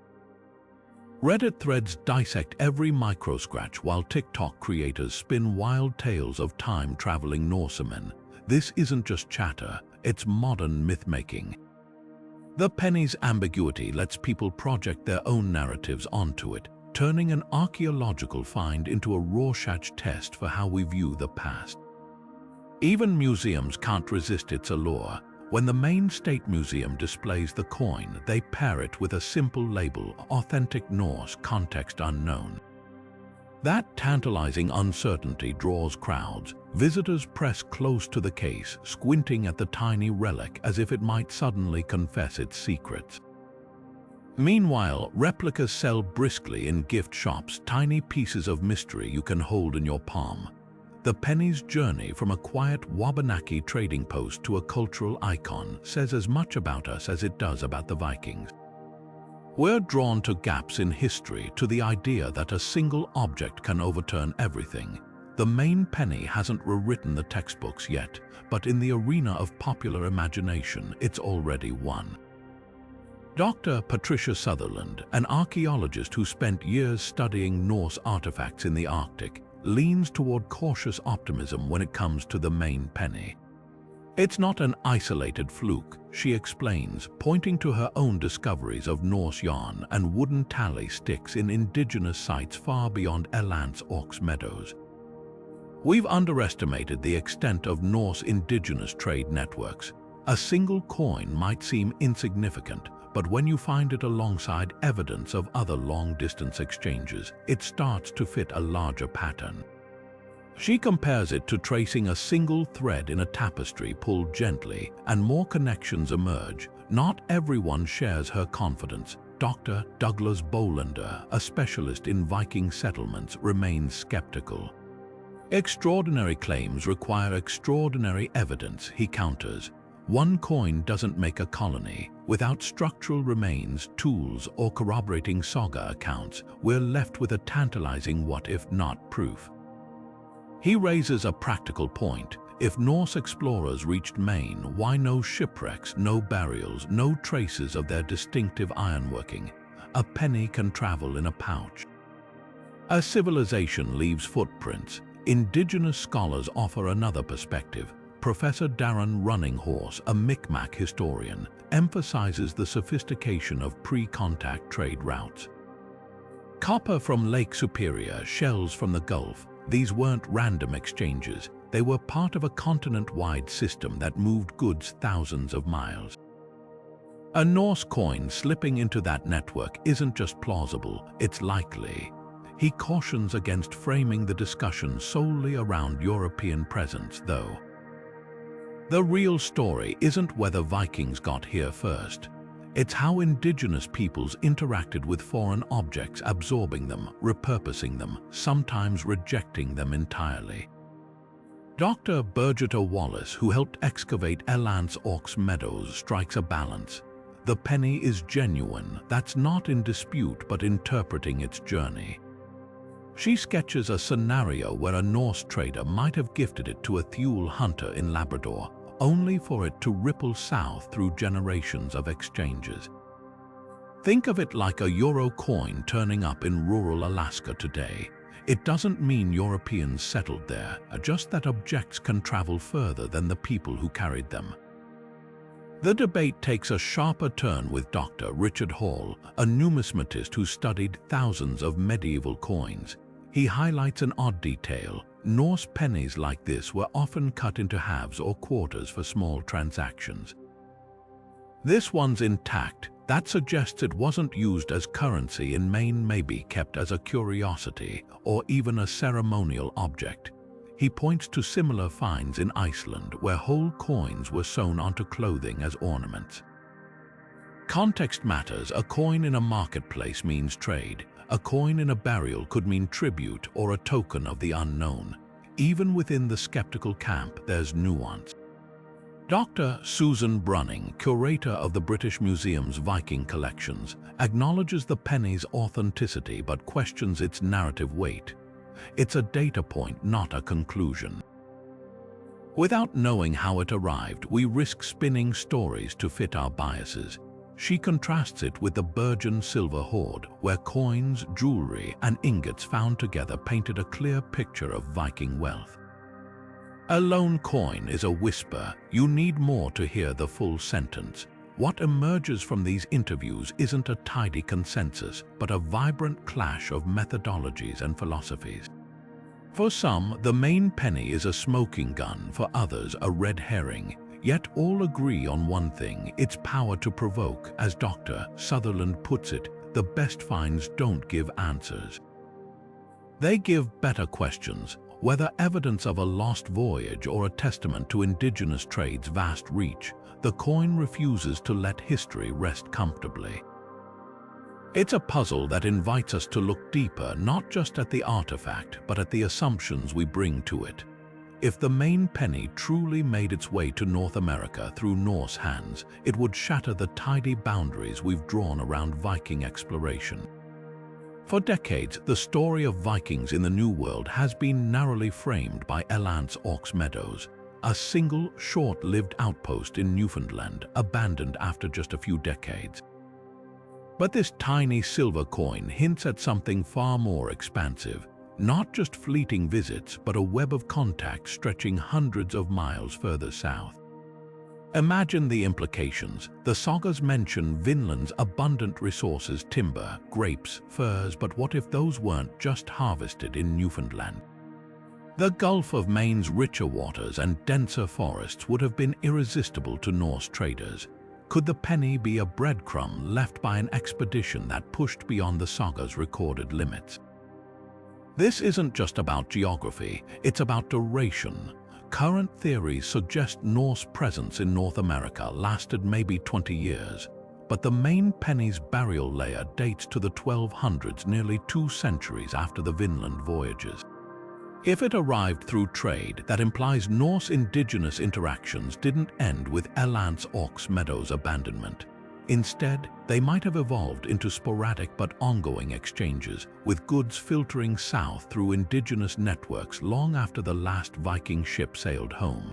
Reddit threads dissect every micro-scratch while TikTok creators spin wild tales of time-traveling Norsemen. This isn't just chatter, it's modern myth-making. The penny's ambiguity lets people project their own narratives onto it, turning an archaeological find into a Rorschach test for how we view the past. Even museums can't resist its allure. When the Maine State Museum displays the coin, they pair it with a simple label, authentic Norse, context unknown. That tantalizing uncertainty draws crowds. Visitors press close to the case, squinting at the tiny relic as if it might suddenly confess its secrets. Meanwhile, replicas sell briskly in gift shops, tiny pieces of mystery you can hold in your palm. The penny's journey from a quiet Wabanaki trading post to a cultural icon says as much about us as it does about the Vikings. We're drawn to gaps in history, to the idea that a single object can overturn everything. The Maine Penny hasn't rewritten the textbooks yet, but in the arena of popular imagination, it's already won. Dr. Patricia Sutherland, an archaeologist who spent years studying Norse artifacts in the Arctic, leans toward cautious optimism when it comes to the Maine Penny. It's not an isolated fluke, she explains, pointing to her own discoveries of Norse yarn and wooden tally sticks in indigenous sites far beyond Eland's Orcs Meadows. We've underestimated the extent of Norse indigenous trade networks. A single coin might seem insignificant, but when you find it alongside evidence of other long-distance exchanges, it starts to fit a larger pattern. She compares it to tracing a single thread in a tapestry pulled gently, and more connections emerge. Not everyone shares her confidence. Dr. Douglas Bolander, a specialist in Viking settlements, remains skeptical. Extraordinary claims require extraordinary evidence, he counters. One coin doesn't make a colony. Without structural remains, tools, or corroborating saga accounts, we're left with a tantalizing what-if-not proof. He raises a practical point. If Norse explorers reached Maine, why no shipwrecks, no burials, no traces of their distinctive ironworking? A penny can travel in a pouch. A civilization leaves footprints. Indigenous scholars offer another perspective. Professor Darren Runninghorse, a Micmac historian, emphasizes the sophistication of pre-contact trade routes. Copper from Lake Superior, shells from the Gulf, these weren't random exchanges. They were part of a continent-wide system that moved goods thousands of miles. A Norse coin slipping into that network isn't just plausible, it's likely. He cautions against framing the discussion solely around European presence, though. The real story isn't whether Vikings got here first. It's how indigenous peoples interacted with foreign objects, absorbing them, repurposing them, sometimes rejecting them entirely. Dr. Birgitta Wallace, who helped excavate Elance Ork's Meadows, strikes a balance. The penny is genuine, that's not in dispute, but interpreting its journey. She sketches a scenario where a Norse trader might have gifted it to a Thule hunter in Labrador, only for it to ripple south through generations of exchanges. Think of it like a euro coin turning up in rural Alaska today. It doesn't mean Europeans settled there, just that objects can travel further than the people who carried them. The debate takes a sharper turn with Dr. Richard Hall, a numismatist who studied thousands of medieval coins. He highlights an odd detail. Norse pennies like this were often cut into halves or quarters for small transactions. This one's intact. That suggests it wasn't used as currency in Maine, maybe kept as a curiosity or even a ceremonial object. He points to similar finds in Iceland where whole coins were sewn onto clothing as ornaments. Context matters. A coin in a marketplace means trade. A coin in a burial could mean tribute or a token of the unknown. Even within the skeptical camp, there's nuance. Dr. Susan Brunning, curator of the British Museum's Viking collections, acknowledges the penny's authenticity but questions its narrative weight. It's a data point, not a conclusion. Without knowing how it arrived, we risk spinning stories to fit our biases. She contrasts it with the Bergen silver hoard, where coins, jewelry, and ingots found together painted a clear picture of Viking wealth. A lone coin is a whisper. You need more to hear the full sentence. What emerges from these interviews isn't a tidy consensus, but a vibrant clash of methodologies and philosophies. For some, the Maine penny is a smoking gun, for others, a red herring. Yet all agree on one thing: its power to provoke. As Dr. Sutherland puts it, the best finds don't give answers. They give better questions. Whether evidence of a lost voyage or a testament to indigenous trade's vast reach, the coin refuses to let history rest comfortably. It's a puzzle that invites us to look deeper, not just at the artifact, but at the assumptions we bring to it. If the Maine penny truly made its way to North America through Norse hands, it would shatter the tidy boundaries we've drawn around Viking exploration. For decades, the story of Vikings in the New World has been narrowly framed by Elance Ork's Meadows, a single, short-lived outpost in Newfoundland, abandoned after just a few decades. But this tiny silver coin hints at something far more expansive, not just fleeting visits, but a web of contacts stretching hundreds of miles further south. Imagine the implications. The sagas mention Vinland's abundant resources: timber, grapes, furs, but what if those weren't just harvested in Newfoundland? The Gulf of Maine's richer waters and denser forests would have been irresistible to Norse traders. Could the penny be a breadcrumb left by an expedition that pushed beyond the saga's recorded limits? This isn't just about geography, it's about duration. Current theories suggest Norse presence in North America lasted maybe 20 years, but the Maine penny's burial layer dates to the 1200s, nearly 2 centuries after the Vinland voyages. If it arrived through trade, that implies Norse indigenous interactions didn't end with Elance Ork's Meadows' abandonment. Instead, they might have evolved into sporadic but ongoing exchanges, with goods filtering south through indigenous networks long after the last Viking ship sailed home.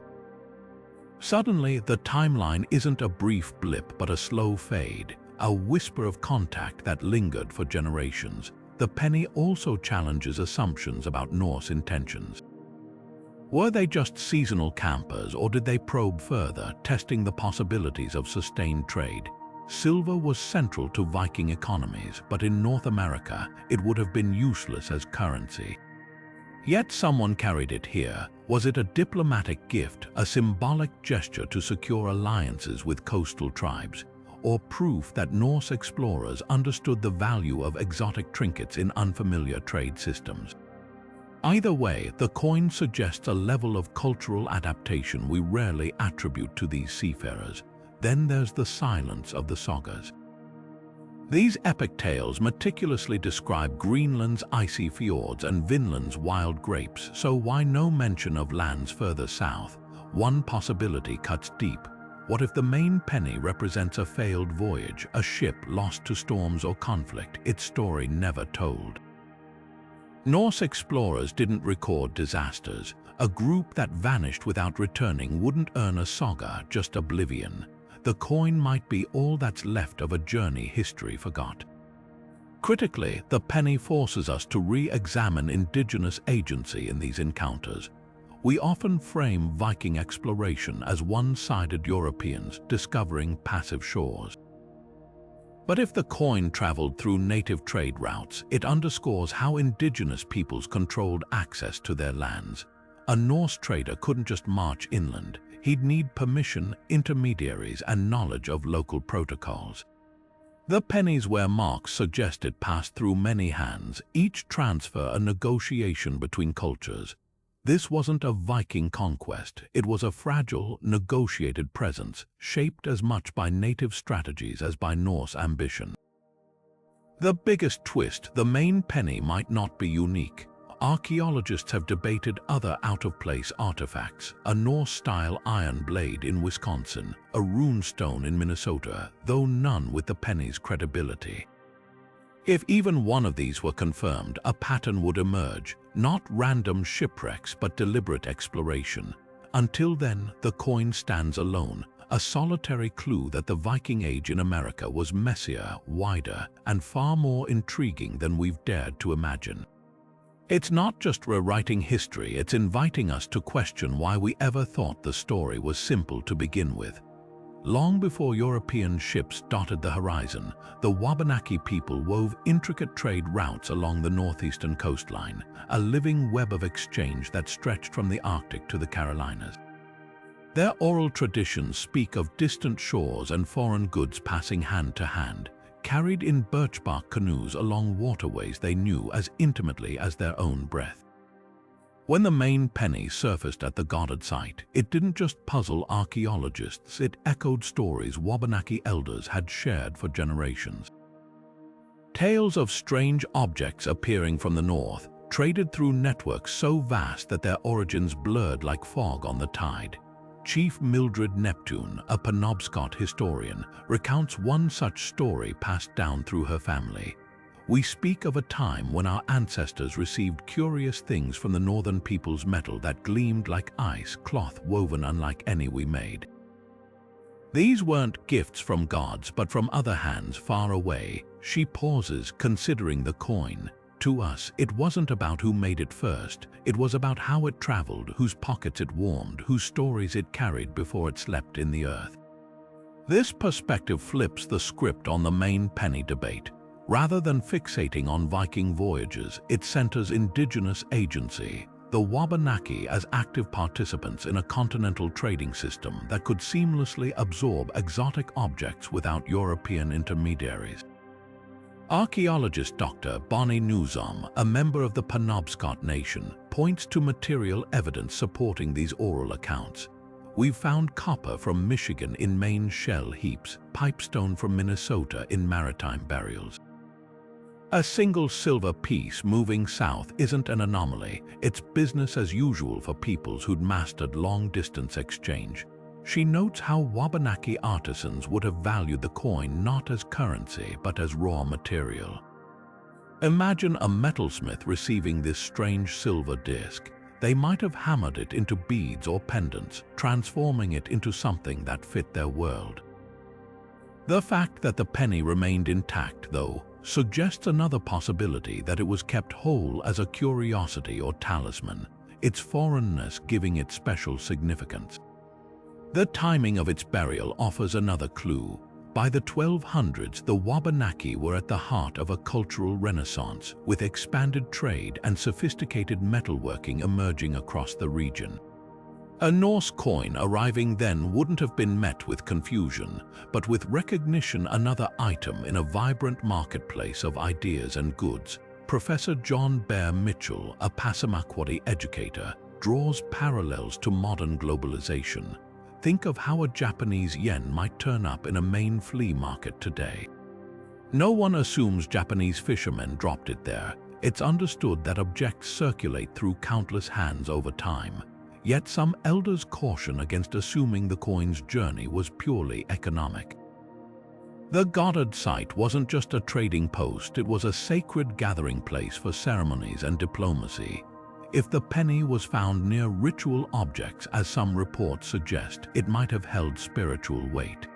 Suddenly, the timeline isn't a brief blip but a slow fade, a whisper of contact that lingered for generations. The penny also challenges assumptions about Norse intentions. Were they just seasonal campers, or did they probe further, testing the possibilities of sustained trade? Silver was central to Viking economies, but in North America, it would have been useless as currency. Yet someone carried it here. Was it a diplomatic gift, a symbolic gesture to secure alliances with coastal tribes, or proof that Norse explorers understood the value of exotic trinkets in unfamiliar trade systems? Either way, the coin suggests a level of cultural adaptation we rarely attribute to these seafarers. Then there's the silence of the Sagas. These epic tales meticulously describe Greenland's icy fjords and Vinland's wild grapes, so why no mention of lands further south? One possibility cuts deep. What if the Maine Penny represents a failed voyage, a ship lost to storms or conflict, its story never told? Norse explorers didn't record disasters. A group that vanished without returning wouldn't earn a saga, just oblivion. The coin might be all that's left of a journey history forgot. Critically, the penny forces us to re-examine indigenous agency in these encounters. We often frame Viking exploration as one-sided Europeans discovering passive shores. But if the coin traveled through native trade routes, it underscores how indigenous peoples controlled access to their lands. A Norse trader couldn't just march inland. He'd need permission, intermediaries, and knowledge of local protocols. The pennies where marks suggested passed through many hands, each transfer a negotiation between cultures. This wasn't a Viking conquest, it was a fragile, negotiated presence, shaped as much by native strategies as by Norse ambition. The biggest twist, the Maine Penny might not be unique. Archaeologists have debated other out-of-place artifacts, a Norse-style iron blade in Wisconsin, a rune stone in Minnesota, though none with the penny's credibility. If even one of these were confirmed, a pattern would emerge, not random shipwrecks but deliberate exploration. Until then, the coin stands alone, a solitary clue that the Viking Age in America was messier, wider, and far more intriguing than we've dared to imagine. It's not just rewriting history, it's inviting us to question why we ever thought the story was simple to begin with. Long before European ships dotted the horizon, the Wabanaki people wove intricate trade routes along the northeastern coastline, a living web of exchange that stretched from the Arctic to the Carolinas. Their oral traditions speak of distant shores and foreign goods passing hand to hand, carried in birchbark canoes along waterways they knew as intimately as their own breath. When the Maine Penny surfaced at the Goddard Site, it didn't just puzzle archaeologists, it echoed stories Wabanaki elders had shared for generations. Tales of strange objects appearing from the north, traded through networks so vast that their origins blurred like fog on the tide. Chief Mildred Neptune, a Penobscot historian, recounts one such story passed down through her family. We speak of a time when our ancestors received curious things from the northern people's metal that gleamed like ice, cloth woven unlike any we made. These weren't gifts from gods, but from other hands far away. She pauses, considering the coin. To us, it wasn't about who made it first. It was about how it traveled, whose pockets it warmed, whose stories it carried before it slept in the earth. This perspective flips the script on the Maine Penny debate. Rather than fixating on Viking voyages, it centers indigenous agency, the Wabanaki as active participants in a continental trading system that could seamlessly absorb exotic objects without European intermediaries. Archaeologist Dr. Bonnie Newsom, a member of the Penobscot Nation, points to material evidence supporting these oral accounts. We've found copper from Michigan in Maine shell heaps, pipestone from Minnesota in maritime burials. A single silver piece moving south isn't an anomaly, it's business as usual for peoples who'd mastered long-distance exchange. She notes how Wabanaki artisans would have valued the coin not as currency but as raw material. Imagine a metalsmith receiving this strange silver disc. They might have hammered it into beads or pendants, transforming it into something that fit their world. The fact that the penny remained intact, though, suggests another possibility, that it was kept whole as a curiosity or talisman, its foreignness giving it special significance. The timing of its burial offers another clue. By the 1200s, the Wabanaki were at the heart of a cultural renaissance, with expanded trade and sophisticated metalworking emerging across the region. A Norse coin arriving then wouldn't have been met with confusion, but with recognition, another item in a vibrant marketplace of ideas and goods. Professor John Bear Mitchell, a Passamaquoddy educator, draws parallels to modern globalization. Think of how a Japanese yen might turn up in a Maine flea market today. No one assumes Japanese fishermen dropped it there. It's understood that objects circulate through countless hands over time. Yet some elders caution against assuming the coin's journey was purely economic. The Goddard Site wasn't just a trading post, it was a sacred gathering place for ceremonies and diplomacy. If the penny was found near ritual objects, as some reports suggest, it might have held spiritual weight.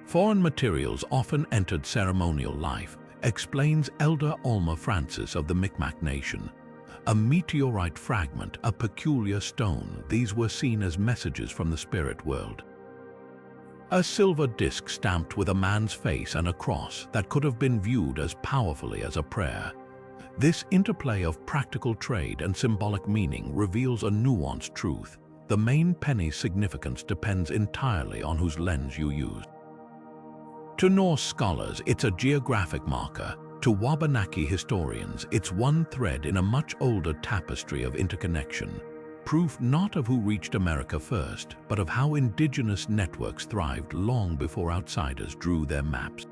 Foreign materials often entered ceremonial life, explains Elder Alma Francis of the Micmac Nation. A meteorite fragment, a peculiar stone, these were seen as messages from the spirit world. A silver disc stamped with a man's face and a cross that could have been viewed as powerfully as a prayer. This interplay of practical trade and symbolic meaning reveals a nuanced truth. The Maine penny's significance depends entirely on whose lens you use. To Norse scholars, it's a geographic marker. To Wabanaki historians, it's one thread in a much older tapestry of interconnection, proof not of who reached America first, but of how indigenous networks thrived long before outsiders drew their maps.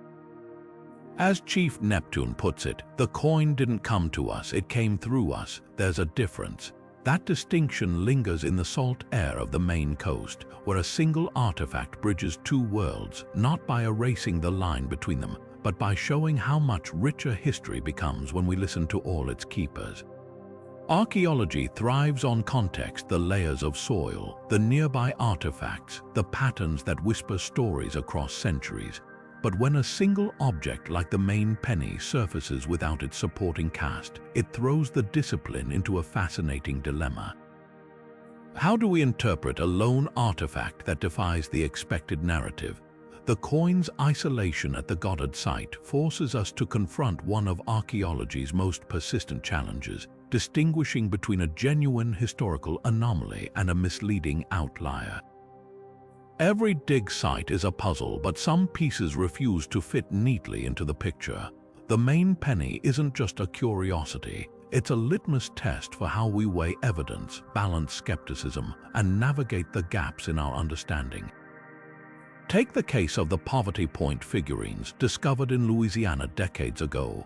As Chief Neptune puts it, the coin didn't come to us, it came through us. There's a difference. That distinction lingers in the salt air of the Maine coast, where a single artifact bridges two worlds, not by erasing the line between them, but by showing how much richer history becomes when we listen to all its keepers. Archaeology thrives on context, the layers of soil, the nearby artifacts, the patterns that whisper stories across centuries. But when a single object like the Maine penny surfaces without its supporting cast, it throws the discipline into a fascinating dilemma. How do we interpret a lone artifact that defies the expected narrative? The coin's isolation at the Goddard Site forces us to confront one of archaeology's most persistent challenges, distinguishing between a genuine historical anomaly and a misleading outlier. Every dig site is a puzzle, but some pieces refuse to fit neatly into the picture. The Maine penny isn't just a curiosity, it's a litmus test for how we weigh evidence, balance skepticism, and navigate the gaps in our understanding. Take the case of the Poverty Point figurines discovered in Louisiana decades ago.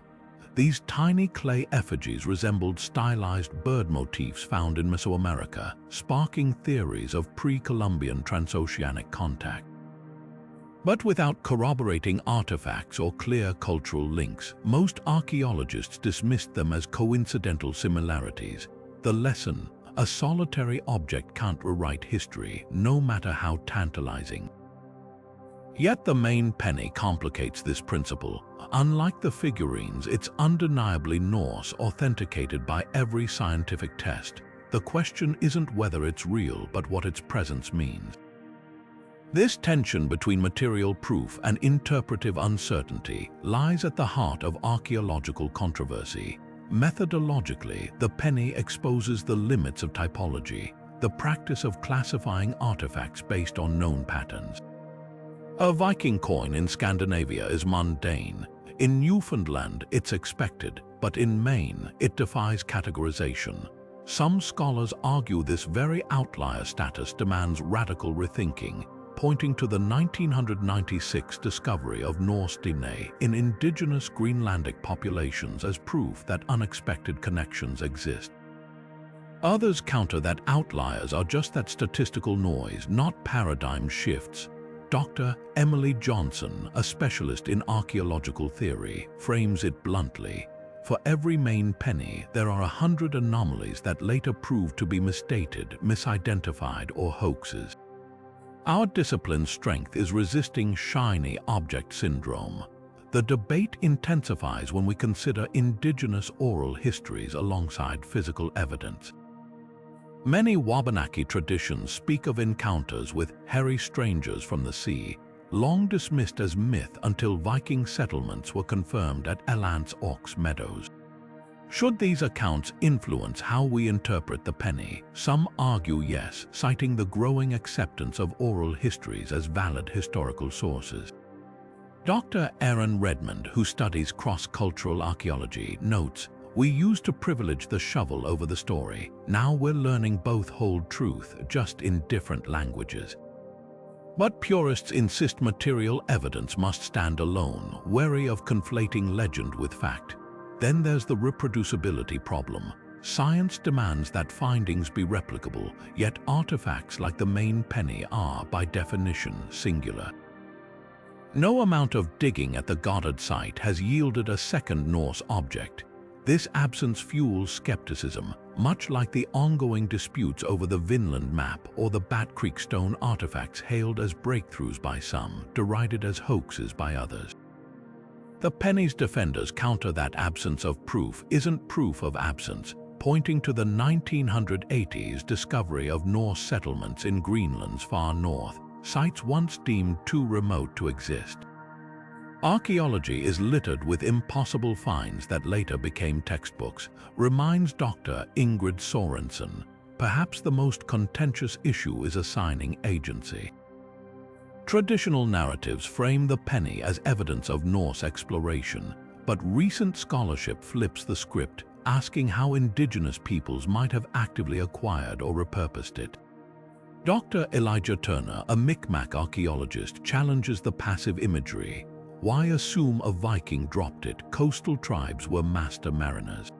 These tiny clay effigies resembled stylized bird motifs found in Mesoamerica, sparking theories of pre-Columbian transoceanic contact. But without corroborating artifacts or clear cultural links, most archaeologists dismissed them as coincidental similarities. The lesson: a solitary object can't rewrite history, no matter how tantalizing. Yet the Maine penny complicates this principle. Unlike the figurines, it's undeniably Norse, authenticated by every scientific test. The question isn't whether it's real, but what its presence means. This tension between material proof and interpretive uncertainty lies at the heart of archaeological controversy. Methodologically, the penny exposes the limits of typology, the practice of classifying artifacts based on known patterns. A Viking coin in Scandinavia is mundane. In Newfoundland, it's expected, but in Maine, it defies categorization. Some scholars argue this very outlier status demands radical rethinking, pointing to the 1996 discovery of Norse DNA in indigenous Greenlandic populations as proof that unexpected connections exist. Others counter that outliers are just that statistical noise, not paradigm shifts. Dr. Emily Johnson, a specialist in archaeological theory, frames it bluntly. For every Maine penny, there are 100 anomalies that later prove to be misdated, misidentified, or hoaxes. Our discipline's strength is resisting shiny object syndrome. The debate intensifies when we consider indigenous oral histories alongside physical evidence. Many Wabanaki traditions speak of encounters with hairy strangers from the sea, long dismissed as myth until Viking settlements were confirmed at Meadows. Should these accounts influence how we interpret the penny? Some argue yes, citing the growing acceptance of oral histories as valid historical sources. Dr. Aaron Redmond, who studies cross-cultural archaeology, notes, "We used to privilege the shovel over the story. Now we're learning both hold truth, just in different languages." But purists insist material evidence must stand alone, wary of conflating legend with fact. Then there's the reproducibility problem. Science demands that findings be replicable, yet artifacts like the Maine Penny are, by definition, singular. No amount of digging at the Goddard Site has yielded a second Norse object. This absence fuels skepticism, much like the ongoing disputes over the Vinland map or the Bat Creek stone artifacts hailed as breakthroughs by some, derided as hoaxes by others. The penny's defenders counter that absence of proof isn't proof of absence, pointing to the 1980s discovery of Norse settlements in Greenland's far north, sites once deemed too remote to exist. Archaeology is littered with impossible finds that later became textbooks, reminds Dr. Ingrid Sorensen. Perhaps the most contentious issue is assigning agency. Traditional narratives frame the penny as evidence of Norse exploration, but recent scholarship flips the script, asking how indigenous peoples might have actively acquired or repurposed it. Dr. Elijah Turner, a Micmac archaeologist, challenges the passive imagery. Why assume a Viking dropped it? Coastal tribes were master mariners.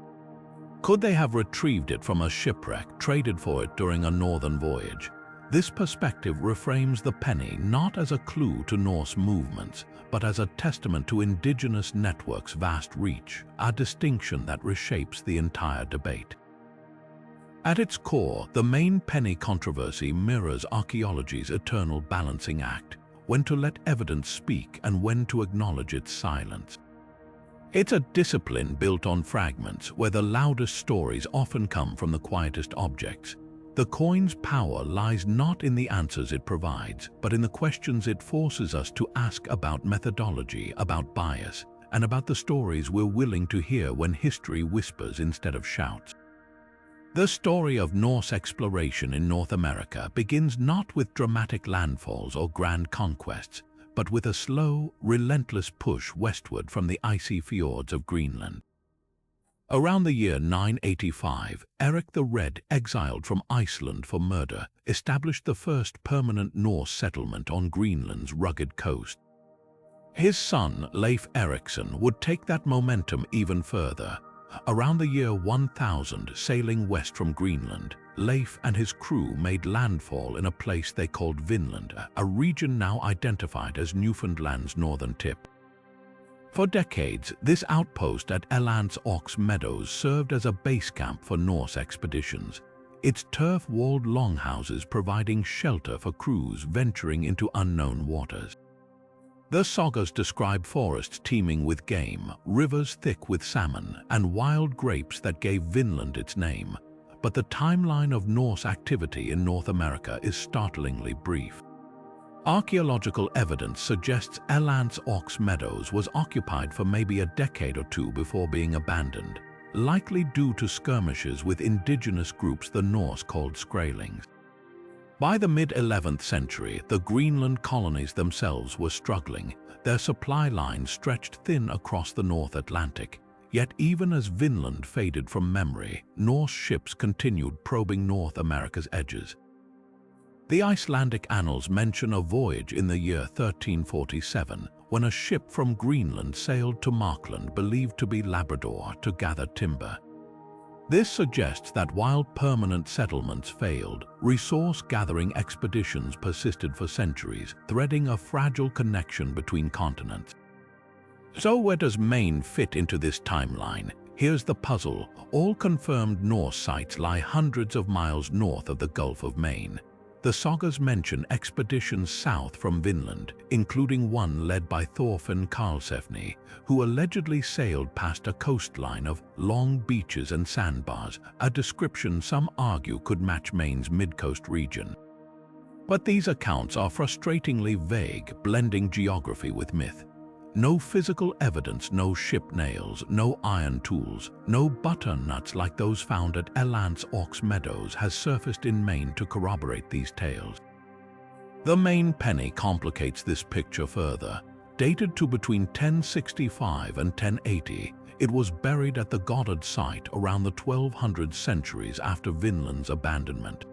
Could they have retrieved it from a shipwreck, traded for it during a northern voyage? This perspective reframes the penny not as a clue to Norse movements, but as a testament to indigenous networks' vast reach, a distinction that reshapes the entire debate. At its core, the Maine Penny controversy mirrors archaeology's eternal balancing act, when to let evidence speak and when to acknowledge its silence. It's a discipline built on fragments, where the loudest stories often come from the quietest objects. The coin's power lies not in the answers it provides, but in the questions it forces us to ask about methodology, about bias, and about the stories we're willing to hear when history whispers instead of shouts. The story of Norse exploration in North America begins not with dramatic landfalls or grand conquests, but with a slow, relentless push westward from the icy fjords of Greenland. Around the year 985, Eric the Red, exiled from Iceland for murder, established the first permanent Norse settlement on Greenland's rugged coast. His son, Leif Erikson, would take that momentum even further. Around the year 1000, sailing west from Greenland, Leif and his crew made landfall in a place they called Vinland, a region now identified as Newfoundland's northern tip. For decades, this outpost at Meadows served as a base camp for Norse expeditions, its turf-walled longhouses providing shelter for crews venturing into unknown waters. The Sagas describe forests teeming with game, rivers thick with salmon, and wild grapes that gave Vinland its name. But the timeline of Norse activity in North America is startlingly brief. Archaeological evidence suggests Meadows was occupied for maybe a decade or two before being abandoned, likely due to skirmishes with indigenous groups the Norse called Skraelings. By the mid-11th century, the Greenland colonies themselves were struggling, their supply lines stretched thin across the North Atlantic. Yet even as Vinland faded from memory, Norse ships continued probing North America's edges. The Icelandic annals mention a voyage in the year 1347 when a ship from Greenland sailed to Markland, believed to be Labrador, to gather timber. This suggests that while permanent settlements failed, resource-gathering expeditions persisted for centuries, threading a fragile connection between continents. So where does Maine fit into this timeline? Here's the puzzle. All confirmed Norse sites lie hundreds of miles north of the Gulf of Maine. The Sagas mention expeditions south from Vinland, including one led by Thorfinn Karlsefni, who allegedly sailed past a coastline of long beaches and sandbars, a description some argue could match Maine's mid-coast region. But these accounts are frustratingly vague, blending geography with myth. No physical evidence, no ship nails, no iron tools, no butternuts like those found at Elance Ox Meadows has surfaced in Maine to corroborate these tales. The Maine Penny complicates this picture further. Dated to between 1065 and 1080, it was buried at the Goddard Site around the 1200 centuries after Vinland's abandonment.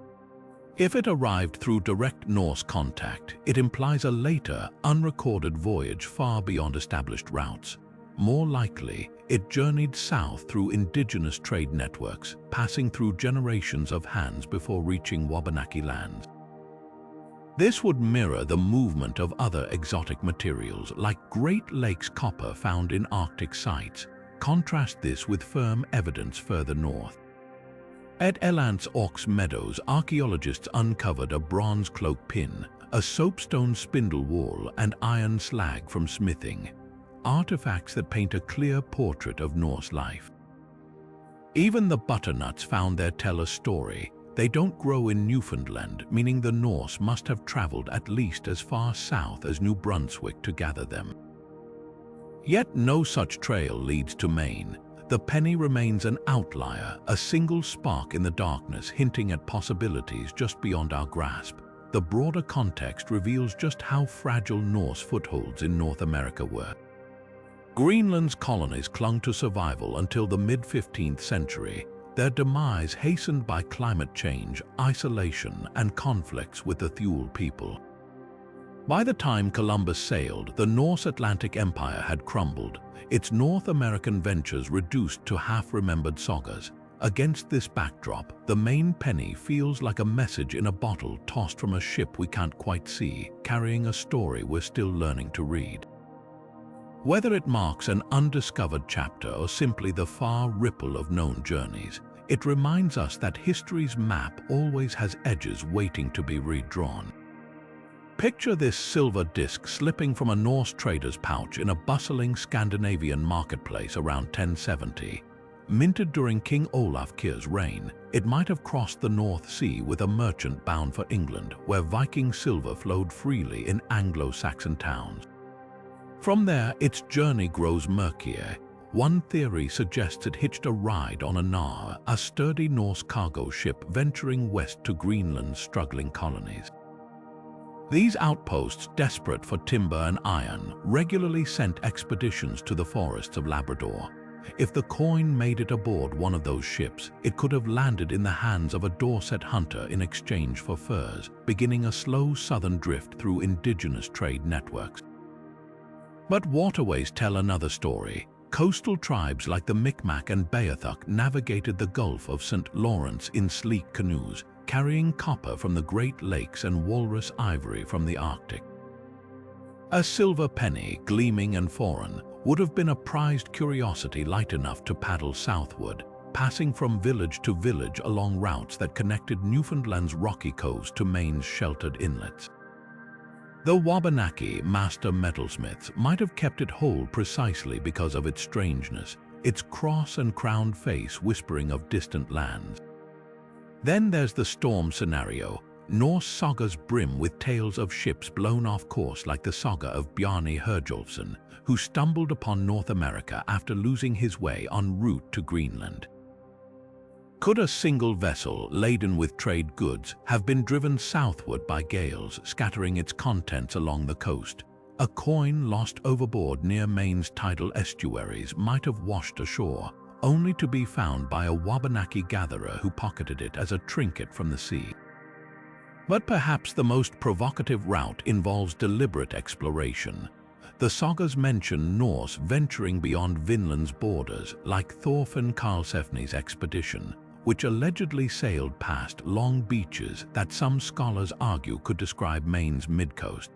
If it arrived through direct Norse contact, it implies a later, unrecorded voyage far beyond established routes. More likely, it journeyed south through indigenous trade networks, passing through generations of hands before reaching Wabanaki lands. This would mirror the movement of other exotic materials like Great Lakes copper found in Arctic sites. Contrast this with firm evidence further north. At Elance Ox Meadows, archaeologists uncovered a bronze cloak pin, a soapstone spindle whorl, and iron slag from smithing, artifacts that paint a clear portrait of Norse life. Even the butternuts found there tell a story. They don't grow in Newfoundland, meaning the Norse must have traveled at least as far south as New Brunswick to gather them. Yet no such trail leads to Maine. The penny remains an outlier, a single spark in the darkness hinting at possibilities just beyond our grasp. The broader context reveals just how fragile Norse footholds in North America were. Greenland's colonies clung to survival until the mid-15th century, their demise hastened by climate change, isolation, and conflicts with the Thule people. By the time Columbus sailed, the Norse Atlantic Empire had crumbled, its North American ventures reduced to half-remembered sagas. Against this backdrop, the Maine Penny feels like a message in a bottle tossed from a ship we can't quite see, carrying a story we're still learning to read. Whether it marks an undiscovered chapter or simply the far ripple of known journeys, it reminds us that history's map always has edges waiting to be redrawn. Picture this silver disc slipping from a Norse trader's pouch in a bustling Scandinavian marketplace around 1070. Minted during King Olaf Kyrre's reign, it might have crossed the North Sea with a merchant bound for England, where Viking silver flowed freely in Anglo-Saxon towns. From there, its journey grows murkier. One theory suggests it hitched a ride on a Nar, a sturdy Norse cargo ship venturing west to Greenland's struggling colonies. These outposts, desperate for timber and iron, regularly sent expeditions to the forests of Labrador. If the coin made it aboard one of those ships, it could have landed in the hands of a Dorset hunter in exchange for furs, beginning a slow southern drift through indigenous trade networks. But waterways tell another story. Coastal tribes like the Micmac and Beothuk navigated the Gulf of St. Lawrence in sleek canoes, carrying copper from the Great Lakes and walrus ivory from the Arctic. A silver penny, gleaming and foreign, would have been a prized curiosity light enough to paddle southward, passing from village to village along routes that connected Newfoundland's rocky coves to Maine's sheltered inlets. The Wabanaki master metalsmiths might have kept it whole precisely because of its strangeness, its cross and crowned face whispering of distant lands. Then there's the storm scenario. Norse sagas brim with tales of ships blown off course like the saga of Bjarni Herjolfsson, who stumbled upon North America after losing his way en route to Greenland. Could a single vessel laden with trade goods have been driven southward by gales, scattering its contents along the coast? A coin lost overboard near Maine's tidal estuaries might have washed ashore, only to be found by a Wabanaki gatherer who pocketed it as a trinket from the sea. But perhaps the most provocative route involves deliberate exploration. The sagas mention Norse venturing beyond Vinland's borders, like Thorfinn Karlsefni's expedition, which allegedly sailed past long beaches that some scholars argue could describe Maine's midcoast.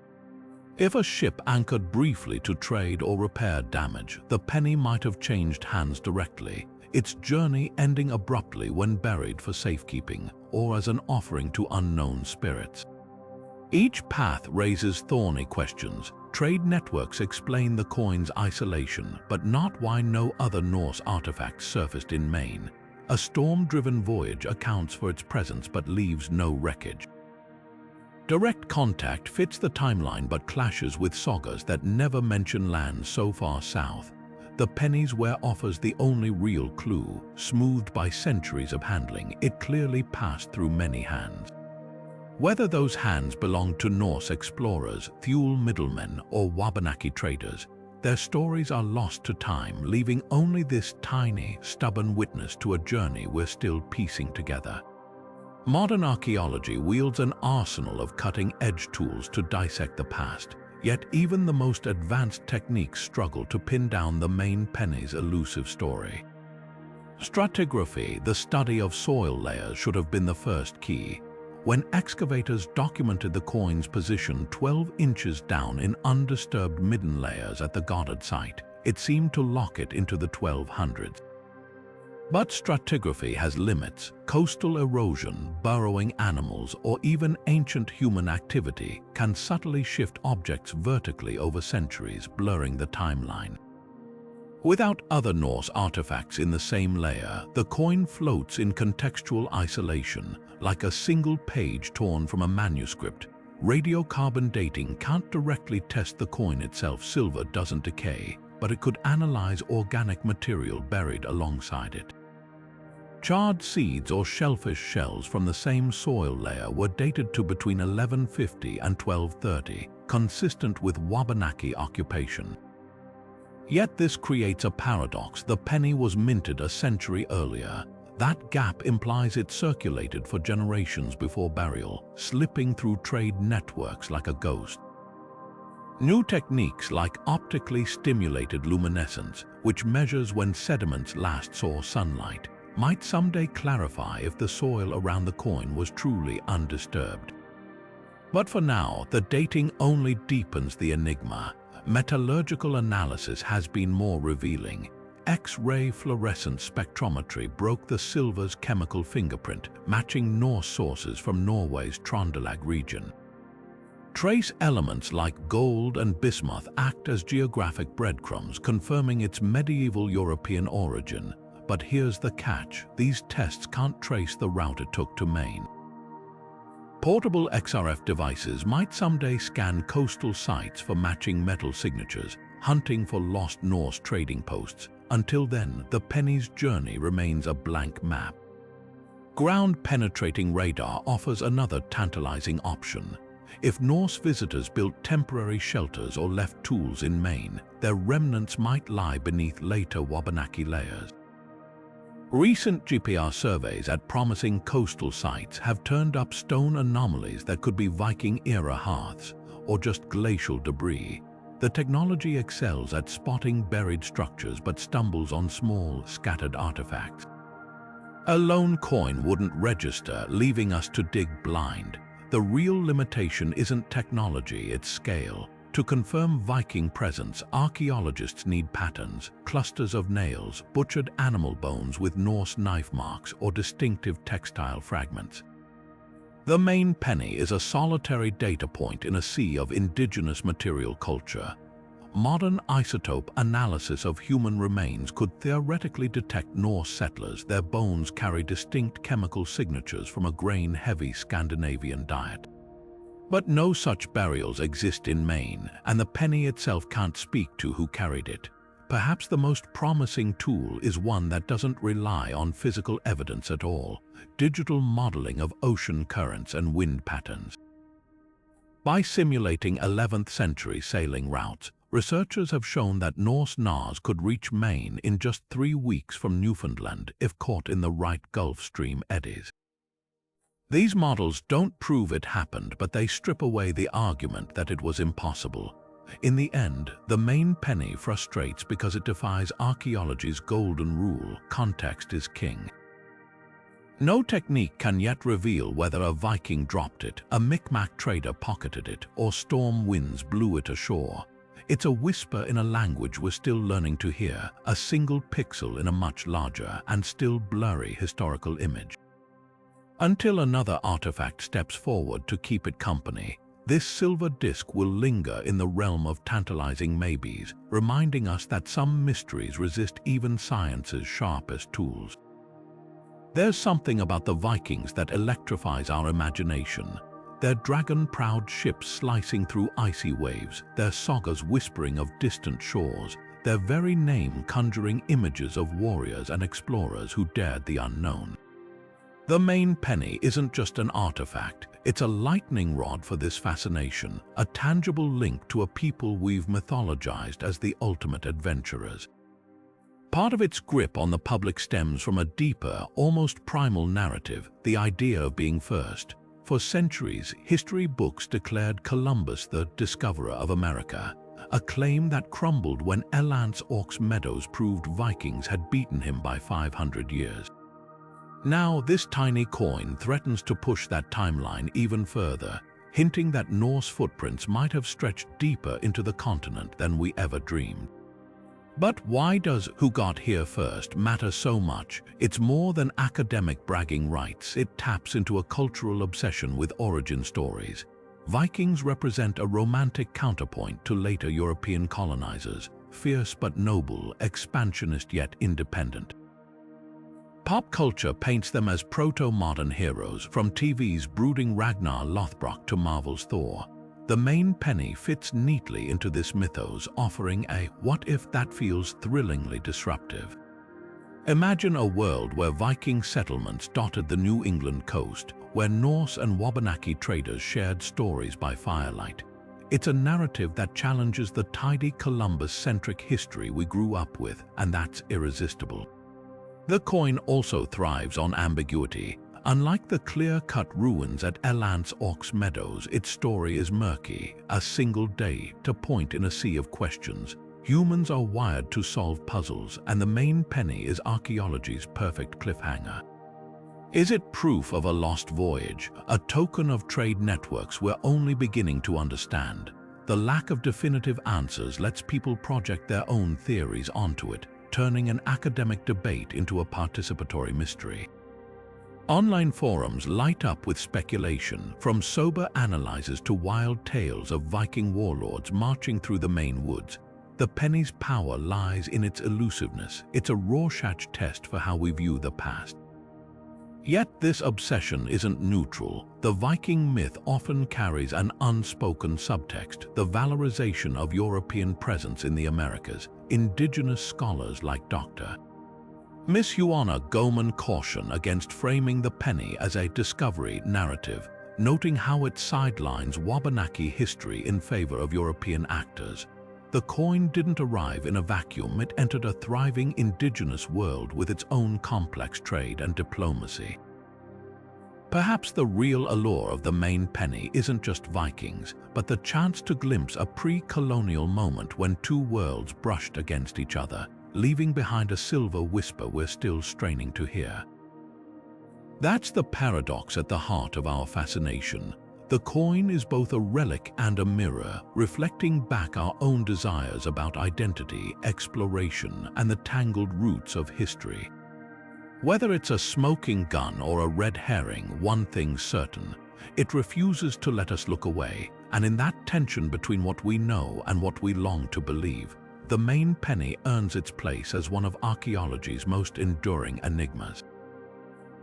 If a ship anchored briefly to trade or repair damage, the penny might have changed hands directly, its journey ending abruptly when buried for safekeeping or as an offering to unknown spirits. Each path raises thorny questions. Trade networks explain the coin's isolation, but not why no other Norse artifacts surfaced in Maine. A storm-driven voyage accounts for its presence but leaves no wreckage. Direct contact fits the timeline but clashes with sagas that never mention lands so far south. The Penny's Ware offers the only real clue. Smoothed by centuries of handling, it clearly passed through many hands. Whether those hands belonged to Norse explorers, Thule middlemen, or Wabanaki traders, their stories are lost to time, leaving only this tiny, stubborn witness to a journey we're still piecing together. Modern archaeology wields an arsenal of cutting-edge tools to dissect the past, yet even the most advanced techniques struggle to pin down the Maine Penny's elusive story. Stratigraphy, the study of soil layers, should have been the first key. When excavators documented the coin's position 12 inches down in undisturbed midden layers at the Goddard Site, it seemed to lock it into the 1200s. But stratigraphy has limits. Coastal erosion, burrowing animals, or even ancient human activity can subtly shift objects vertically over centuries, blurring the timeline. Without other Norse artifacts in the same layer, the coin floats in contextual isolation, like a single page torn from a manuscript. Radiocarbon dating can't directly test the coin itself. Silver doesn't decay, but it could analyze organic material buried alongside it. Charred seeds or shellfish shells from the same soil layer were dated to between 1150 and 1230, consistent with Wabanaki occupation. Yet this creates a paradox. The penny was minted a century earlier. That gap implies it circulated for generations before burial, slipping through trade networks like a ghost. New techniques like optically stimulated luminescence, which measures when sediments last saw sunlight, might someday clarify if the soil around the coin was truly undisturbed. But for now, the dating only deepens the enigma. Metallurgical analysis has been more revealing. X-ray fluorescence spectrometry broke the silver's chemical fingerprint, matching Norse sources from Norway's Trøndelag region. Trace elements like gold and bismuth act as geographic breadcrumbs, confirming its medieval European origin. But here's the catch: these tests can't trace the route it took to Maine. Portable XRF devices might someday scan coastal sites for matching metal signatures, hunting for lost Norse trading posts. Until then, the penny's journey remains a blank map. Ground-penetrating radar offers another tantalizing option. If Norse visitors built temporary shelters or left tools in Maine, their remnants might lie beneath later Wabanaki layers. Recent GPS surveys at promising coastal sites have turned up stone anomalies that could be Viking-era hearths or just glacial debris. The technology excels at spotting buried structures but stumbles on small, scattered artifacts. A lone coin wouldn't register, leaving us to dig blind. The real limitation isn't technology, it's scale. To confirm Viking presence, archaeologists need patterns, clusters of nails, butchered animal bones with Norse knife marks, or distinctive textile fragments. The Maine Penny is a solitary data point in a sea of indigenous material culture. Modern isotope analysis of human remains could theoretically detect Norse settlers. Their bones carry distinct chemical signatures from a grain-heavy Scandinavian diet. But no such burials exist in Maine, and the penny itself can't speak to who carried it. Perhaps the most promising tool is one that doesn't rely on physical evidence at all: digital modeling of ocean currents and wind patterns. By simulating 11th century sailing routes, researchers have shown that Norse knarrs could reach Maine in just 3 weeks from Newfoundland if caught in the right Gulf Stream eddies. These models don't prove it happened, but they strip away the argument that it was impossible. In the end, the Maine Penny frustrates because it defies archaeology's golden rule: context is king. No technique can yet reveal whether a Viking dropped it, a Micmac trader pocketed it, or storm winds blew it ashore. It's a whisper in a language we're still learning to hear, a single pixel in a much larger and still blurry historical image. Until another artifact steps forward to keep it company, this silver disc will linger in the realm of tantalizing maybes, reminding us that some mysteries resist even science's sharpest tools. There's something about the Vikings that electrifies our imagination. their dragon-prowed ships slicing through icy waves, their sagas whispering of distant shores, their very name conjuring images of warriors and explorers who dared the unknown. The Maine Penny isn't just an artifact, it's a lightning rod for this fascination, a tangible link to a people we've mythologized as the ultimate adventurers. Part of its grip on the public stems from a deeper, almost primal narrative, the idea of being first. For centuries, history books declared Columbus the discoverer of America, a claim that crumbled when Elance Orc's Meadows proved Vikings had beaten him by 500 years. Now, this tiny coin threatens to push that timeline even further, hinting that Norse footprints might have stretched deeper into the continent than we ever dreamed. But why does who got here first matter so much? It's more than academic bragging rights. It taps into a cultural obsession with origin stories. Vikings represent a romantic counterpoint to later European colonizers, fierce but noble, expansionist yet independent. Pop culture paints them as proto-modern heroes, from TV's brooding Ragnar Lothbrok to Marvel's Thor. The Maine Penny fits neatly into this mythos, offering a what-if that feels thrillingly disruptive. Imagine a world where Viking settlements dotted the New England coast, where Norse and Wabanaki traders shared stories by firelight. It's a narrative that challenges the tidy Columbus-centric history we grew up with, and that's irresistible. The coin also thrives on ambiguity. Unlike the clear-cut ruins at Elance Orc's Meadows, its story is murky, a single day to point in a sea of questions. Humans are wired to solve puzzles, and the Maine Penny is archaeology's perfect cliffhanger. Is it proof of a lost voyage, a token of trade networks we're only beginning to understand? The lack of definitive answers lets people project their own theories onto it, turning an academic debate into a participatory mystery. Online forums light up with speculation, from sober analyses to wild tales of Viking warlords marching through the Maine woods. The penny's power lies in its elusiveness. It's a Rorschach test for how we view the past. Yet this obsession isn't neutral. The Viking myth often carries an unspoken subtext, the valorization of European presence in the Americas. Indigenous scholars like Dr. Miss Huana Goman caution against framing the penny as a discovery narrative, noting how it sidelines Wabanaki history in favor of European actors. The coin didn't arrive in a vacuum. It entered a thriving indigenous world with its own complex trade and diplomacy. Perhaps the real allure of the Maine Penny isn't just Vikings, but the chance to glimpse a pre-colonial moment when two worlds brushed against each other, leaving behind a silver whisper we're still straining to hear. That's the paradox at the heart of our fascination. The coin is both a relic and a mirror, reflecting back our own desires about identity, exploration, and the tangled roots of history. Whether it's a smoking gun or a red herring, one thing's certain: it refuses to let us look away, and in that tension between what we know and what we long to believe, the Maine Penny earns its place as one of archaeology's most enduring enigmas.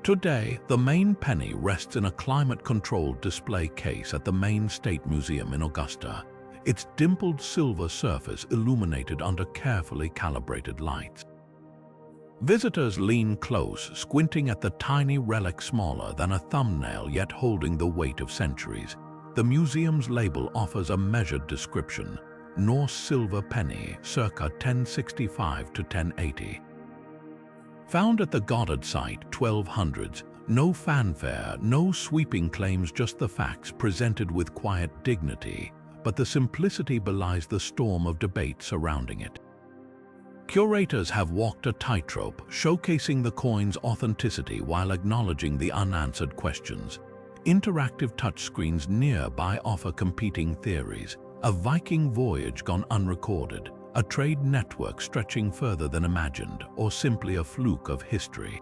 Today, the Maine Penny rests in a climate-controlled display case at the Maine State Museum in Augusta, its dimpled silver surface illuminated under carefully calibrated lights. Visitors lean close, squinting at the tiny relic smaller than a thumbnail yet holding the weight of centuries. The museum's label offers a measured description: Norse silver penny, circa 1065 to 1080. Found at the Goddard Site, 1200s, no fanfare, no sweeping claims, just the facts presented with quiet dignity, but the simplicity belies the storm of debate surrounding it. Curators have walked a tightrope, showcasing the coin's authenticity while acknowledging the unanswered questions. Interactive touchscreens nearby offer competing theories: a Viking voyage gone unrecorded, a trade network stretching further than imagined, or simply a fluke of history.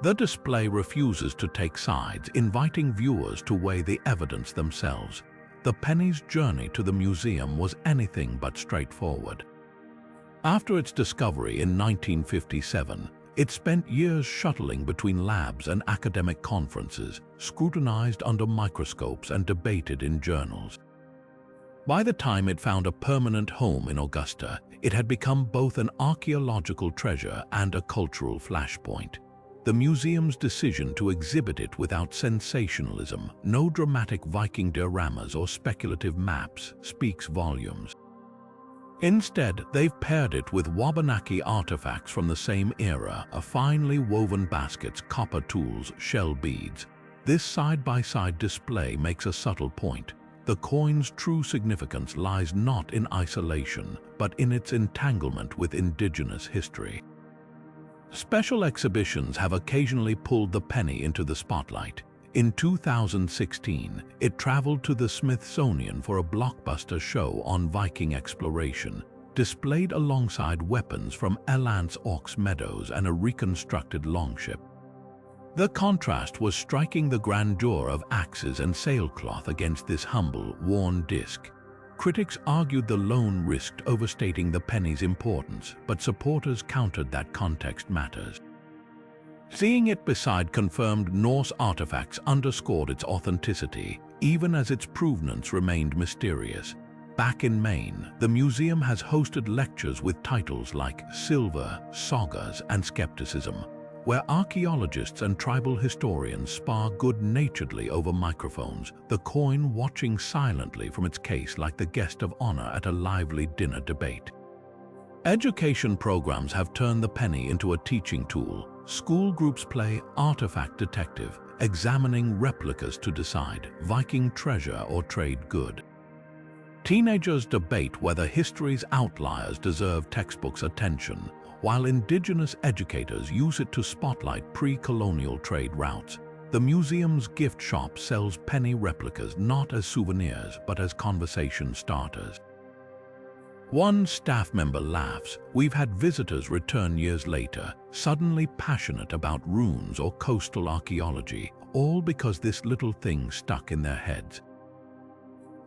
The display refuses to take sides, inviting viewers to weigh the evidence themselves. The penny's journey to the museum was anything but straightforward. After its discovery in 1957, It spent years shuttling between labs and academic conferences, scrutinized under microscopes and debated in journals. By the time it found a permanent home in Augusta, it had become both an archaeological treasure and a cultural flashpoint. The museum's decision to exhibit it without sensationalism, no dramatic Viking dioramas or speculative maps, speaks volumes. Instead, they've paired it with Wabanaki artifacts from the same era, a finely woven baskets, copper tools, shell beads. This side-by-side display makes a subtle point. The coin's true significance lies not in isolation, but in its entanglement with Indigenous history. Special exhibitions have occasionally pulled the penny into the spotlight. In 2016, it traveled to the Smithsonian for a blockbuster show on Viking exploration, displayed alongside weapons from Elance Ox Meadows and a reconstructed longship. The contrast was striking, the grandeur of axes and sailcloth against this humble, worn disc. Critics argued the loan risked overstating the penny's importance, but supporters countered that context matters. Seeing it beside confirmed Norse artifacts underscored its authenticity, even as its provenance remained mysterious. Back in Maine, the museum has hosted lectures with titles like Silver, Sagas, and Skepticism, where archaeologists and tribal historians spar good-naturedly over microphones, the coin watching silently from its case like the guest of honor at a lively dinner debate. Education programs have turned the penny into a teaching tool. School groups play artifact detective, examining replicas to decide Viking treasure or trade good. Teenagers debate whether history's outliers deserve textbooks' attention, while Indigenous educators use it to spotlight pre-colonial trade routes. The museum's gift shop sells penny replicas not as souvenirs but as conversation starters. One staff member laughs, "We've had visitors return years later, suddenly passionate about runes or coastal archaeology, all because this little thing stuck in their heads."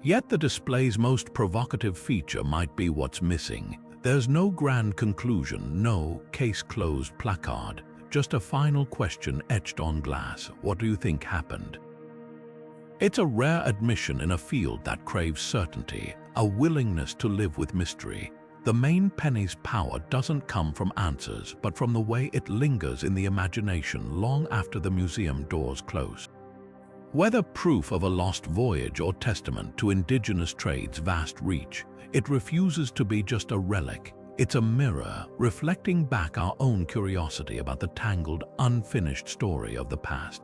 Yet the display's most provocative feature might be what's missing. There's no grand conclusion, no case closed placard, just a final question etched on glass. What do you think happened? It's a rare admission in a field that craves certainty, a willingness to live with mystery. The Maine Penny's power doesn't come from answers, but from the way it lingers in the imagination long after the museum doors close. Whether proof of a lost voyage or testament to Indigenous trade's vast reach, it refuses to be just a relic. It's a mirror, reflecting back our own curiosity about the tangled, unfinished story of the past.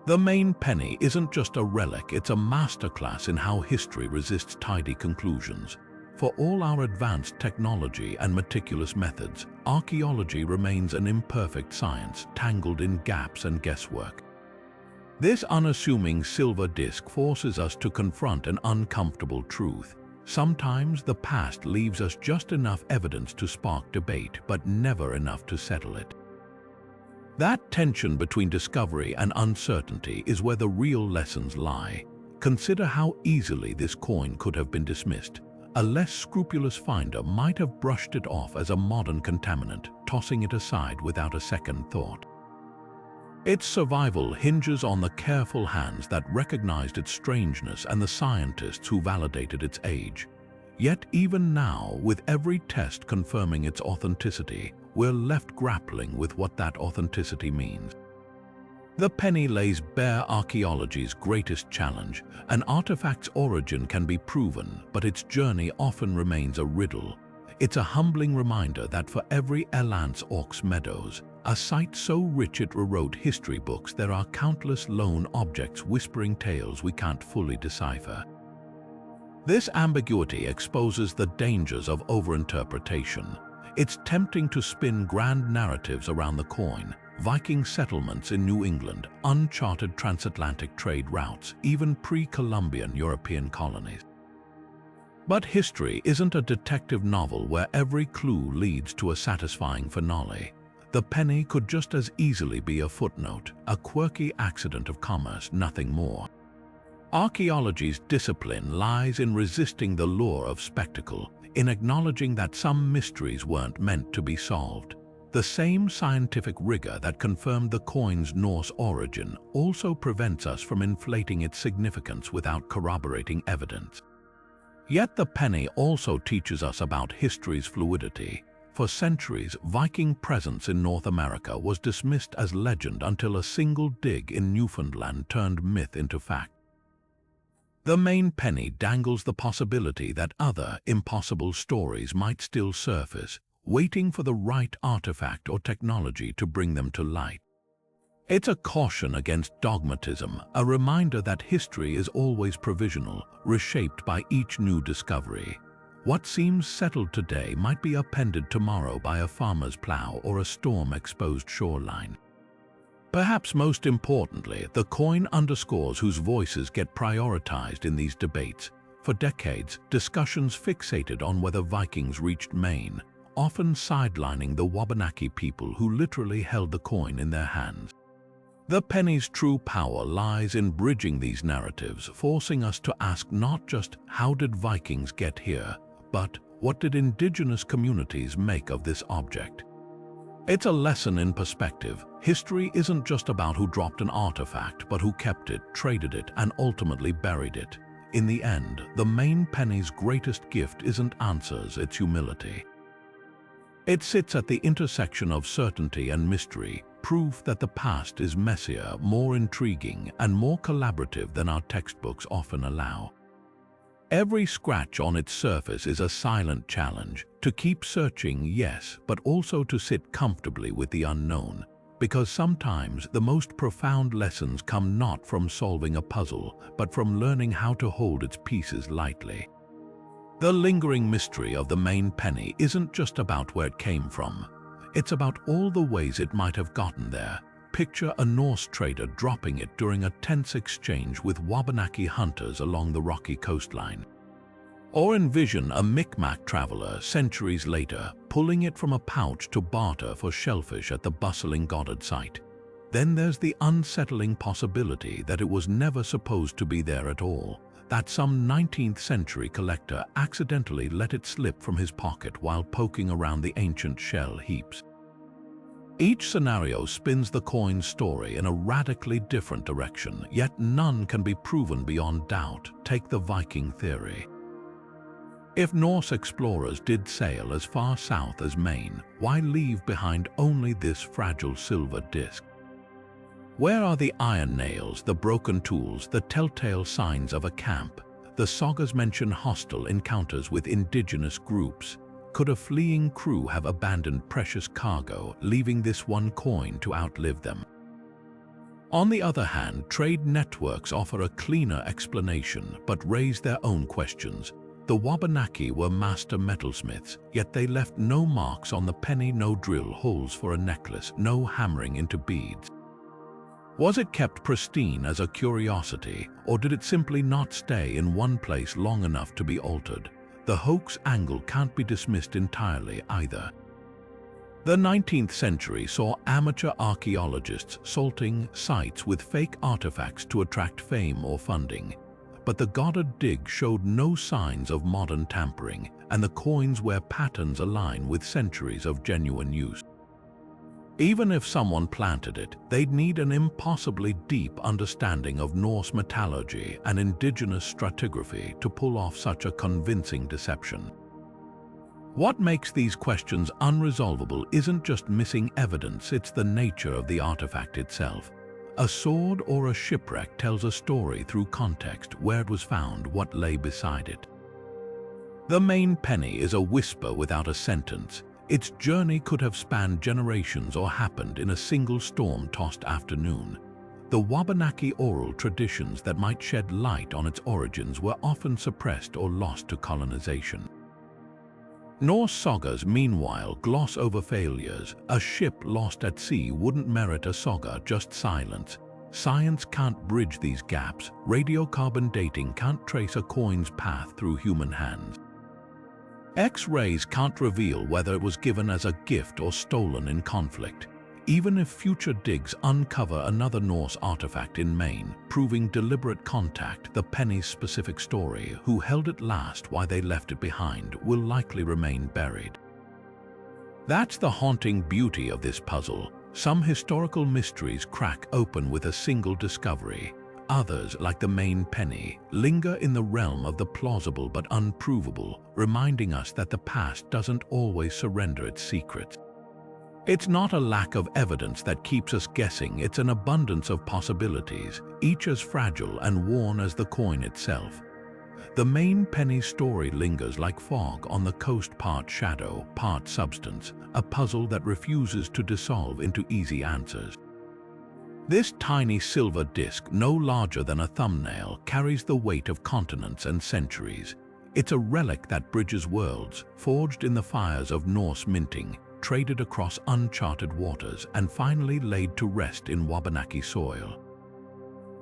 The Maine Penny isn't just a relic, it's a masterclass in how history resists tidy conclusions. For all our advanced technology and meticulous methods, archaeology remains an imperfect science, tangled in gaps and guesswork. This unassuming silver disc forces us to confront an uncomfortable truth. Sometimes the past leaves us just enough evidence to spark debate, but never enough to settle it. That tension between discovery and uncertainty is where the real lessons lie. Consider how easily this coin could have been dismissed. A less scrupulous finder might have brushed it off as a modern contaminant, tossing it aside without a second thought. Its survival hinges on the careful hands that recognized its strangeness and the scientists who validated its age. Yet even now, with every test confirming its authenticity, we're left grappling with what that authenticity means. The penny lays bare archaeology's greatest challenge. An artifact's origin can be proven, but its journey often remains a riddle. It's a humbling reminder that for every Elance Ox Meadows, a site so rich it rewrote history books, there are countless lone objects whispering tales we can't fully decipher. This ambiguity exposes the dangers of overinterpretation. It's tempting to spin grand narratives around the coin. Viking settlements in New England, uncharted transatlantic trade routes, even pre-Columbian European colonies. But history isn't a detective novel where every clue leads to a satisfying finale. The penny could just as easily be a footnote, a quirky accident of commerce, nothing more. Archaeology's discipline lies in resisting the lure of spectacle, in acknowledging that some mysteries weren't meant to be solved. The same scientific rigor that confirmed the coin's Norse origin also prevents us from inflating its significance without corroborating evidence. Yet the penny also teaches us about history's fluidity. For centuries, Viking presence in North America was dismissed as legend until a single dig in Newfoundland turned myth into fact. The Maine Penny dangles the possibility that other impossible stories might still surface, waiting for the right artifact or technology to bring them to light. It's a caution against dogmatism, a reminder that history is always provisional, reshaped by each new discovery. What seems settled today might be upended tomorrow by a farmer's plow or a storm-exposed shoreline. Perhaps most importantly, the coin underscores whose voices get prioritized in these debates. For decades, discussions fixated on whether Vikings reached Maine, often sidelining the Wabanaki people who literally held the coin in their hands. The penny's true power lies in bridging these narratives, forcing us to ask not just how did Vikings get here, but what did indigenous communities make of this object? It's a lesson in perspective. History isn't just about who dropped an artifact, but who kept it, traded it, and ultimately buried it. In the end, the Maine Penny's greatest gift isn't answers, it's humility. It sits at the intersection of certainty and mystery, proof that the past is messier, more intriguing, and more collaborative than our textbooks often allow. Every scratch on its surface is a silent challenge to keep searching, yes, but also to sit comfortably with the unknown, because sometimes the most profound lessons come not from solving a puzzle, but from learning how to hold its pieces lightly. The lingering mystery of the Maine Penny isn't just about where it came from. It's about all the ways it might have gotten there. Picture a Norse trader dropping it during a tense exchange with Wabanaki hunters along the rocky coastline. Or envision a Micmac traveler centuries later pulling it from a pouch to barter for shellfish at the bustling Goddard Site. Then there's the unsettling possibility that it was never supposed to be there at all, that some 19th century collector accidentally let it slip from his pocket while poking around the ancient shell heaps. Each scenario spins the coin's story in a radically different direction, yet none can be proven beyond doubt. Take the Viking theory. If Norse explorers did sail as far south as Maine, why leave behind only this fragile silver disc? Where are the iron nails, the broken tools, the telltale signs of a camp? The sagas mention hostile encounters with indigenous groups. Could a fleeing crew have abandoned precious cargo, leaving this one coin to outlive them? On the other hand, trade networks offer a cleaner explanation but raise their own questions. The Wabanaki were master metalsmiths, yet they left no marks on the penny, no drill holes for a necklace, no hammering into beads. Was it kept pristine as a curiosity, or did it simply not stay in one place long enough to be altered? The hoax angle can't be dismissed entirely either. The 19th century saw amateur archaeologists salting sites with fake artifacts to attract fame or funding. But the Goddard dig showed no signs of modern tampering, and the coins wear patterns align with centuries of genuine use. Even if someone planted it, they'd need an impossibly deep understanding of Norse metallurgy and indigenous stratigraphy to pull off such a convincing deception. What makes these questions unresolvable isn't just missing evidence, it's the nature of the artifact itself. A sword or a shipwreck tells a story through context, where it was found, what lay beside it. The Maine Penny is a whisper without a sentence. Its journey could have spanned generations or happened in a single storm-tossed afternoon. The Wabanaki oral traditions that might shed light on its origins were often suppressed or lost to colonization. Norse sagas, meanwhile, gloss over failures. A ship lost at sea wouldn't merit a saga, just silence. Science can't bridge these gaps. Radiocarbon dating can't trace a coin's path through human hands. X-rays can't reveal whether it was given as a gift or stolen in conflict. Even if future digs uncover another Norse artifact in Maine, proving deliberate contact, the penny's specific story, who held it last, why they left it behind, will likely remain buried. That's the haunting beauty of this puzzle. Some historical mysteries crack open with a single discovery. Others, like the Maine Penny, linger in the realm of the plausible but unprovable, reminding us that the past doesn't always surrender its secrets. It's not a lack of evidence that keeps us guessing, it's an abundance of possibilities, each as fragile and worn as the coin itself. The Maine Penny's story lingers like fog on the coast, part shadow, part substance, a puzzle that refuses to dissolve into easy answers. This tiny silver disc, no larger than a thumbnail, carries the weight of continents and centuries. It's a relic that bridges worlds, forged in the fires of Norse minting, traded across uncharted waters, and finally laid to rest in Wabanaki soil.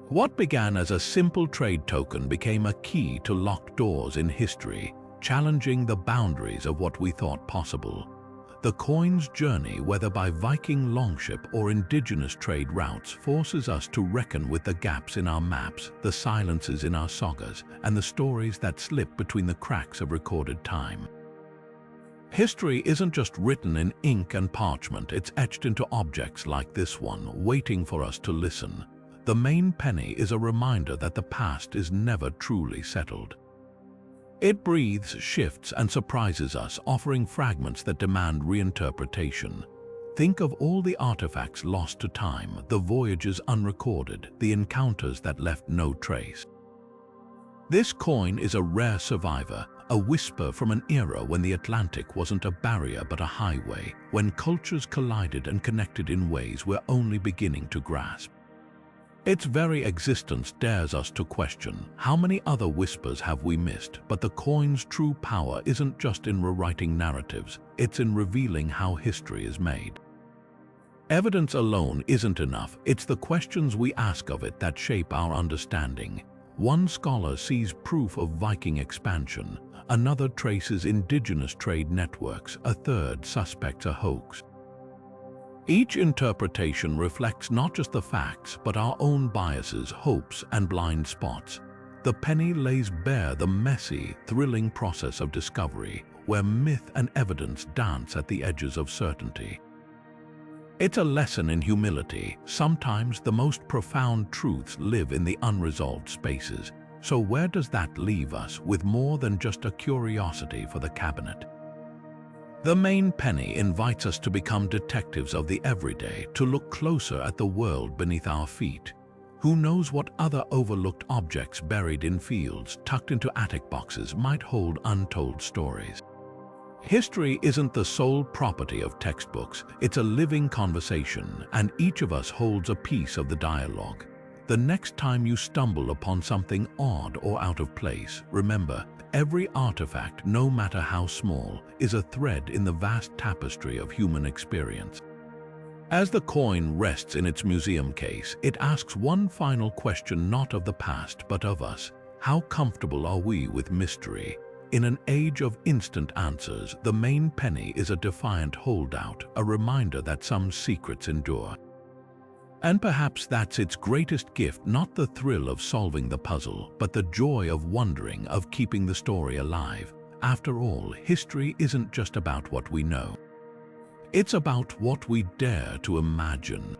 What began as a simple trade token became a key to locked doors in history, challenging the boundaries of what we thought possible. The coin's journey, whether by Viking longship or indigenous trade routes, forces us to reckon with the gaps in our maps, the silences in our sagas, and the stories that slip between the cracks of recorded time. History isn't just written in ink and parchment, it's etched into objects like this one, waiting for us to listen. The Maine Penny is a reminder that the past is never truly settled. It breathes, shifts, and surprises us, offering fragments that demand reinterpretation. Think of all the artifacts lost to time, the voyages unrecorded, the encounters that left no trace. This coin is a rare survivor, a whisper from an era when the Atlantic wasn't a barrier but a highway, when cultures collided and connected in ways we're only beginning to grasp. Its very existence dares us to question, how many other whispers have we missed? But the coin's true power isn't just in rewriting narratives, it's in revealing how history is made. Evidence alone isn't enough, it's the questions we ask of it that shape our understanding. One scholar sees proof of Viking expansion, another traces indigenous trade networks, a third suspects a hoax. Each interpretation reflects not just the facts, but our own biases, hopes, and blind spots. The penny lays bare the messy, thrilling process of discovery, where myth and evidence dance at the edges of certainty. It's a lesson in humility. Sometimes the most profound truths live in the unresolved spaces. So where does that leave us, with more than just a curiosity for the cabinet? The Maine Penny invites us to become detectives of the everyday, to look closer at the world beneath our feet. Who knows what other overlooked objects buried in fields, tucked into attic boxes, might hold untold stories. History isn't the sole property of textbooks, it's a living conversation, and each of us holds a piece of the dialogue. The next time you stumble upon something odd or out of place, remember, every artifact, no matter how small, is a thread in the vast tapestry of human experience. As the coin rests in its museum case, it asks one final question, not of the past, but of us. How comfortable are we with mystery? In an age of instant answers, the Maine Penny is a defiant holdout, a reminder that some secrets endure. And perhaps that's its greatest gift, not the thrill of solving the puzzle, but the joy of wondering, of keeping the story alive. After all, history isn't just about what we know. It's about what we dare to imagine.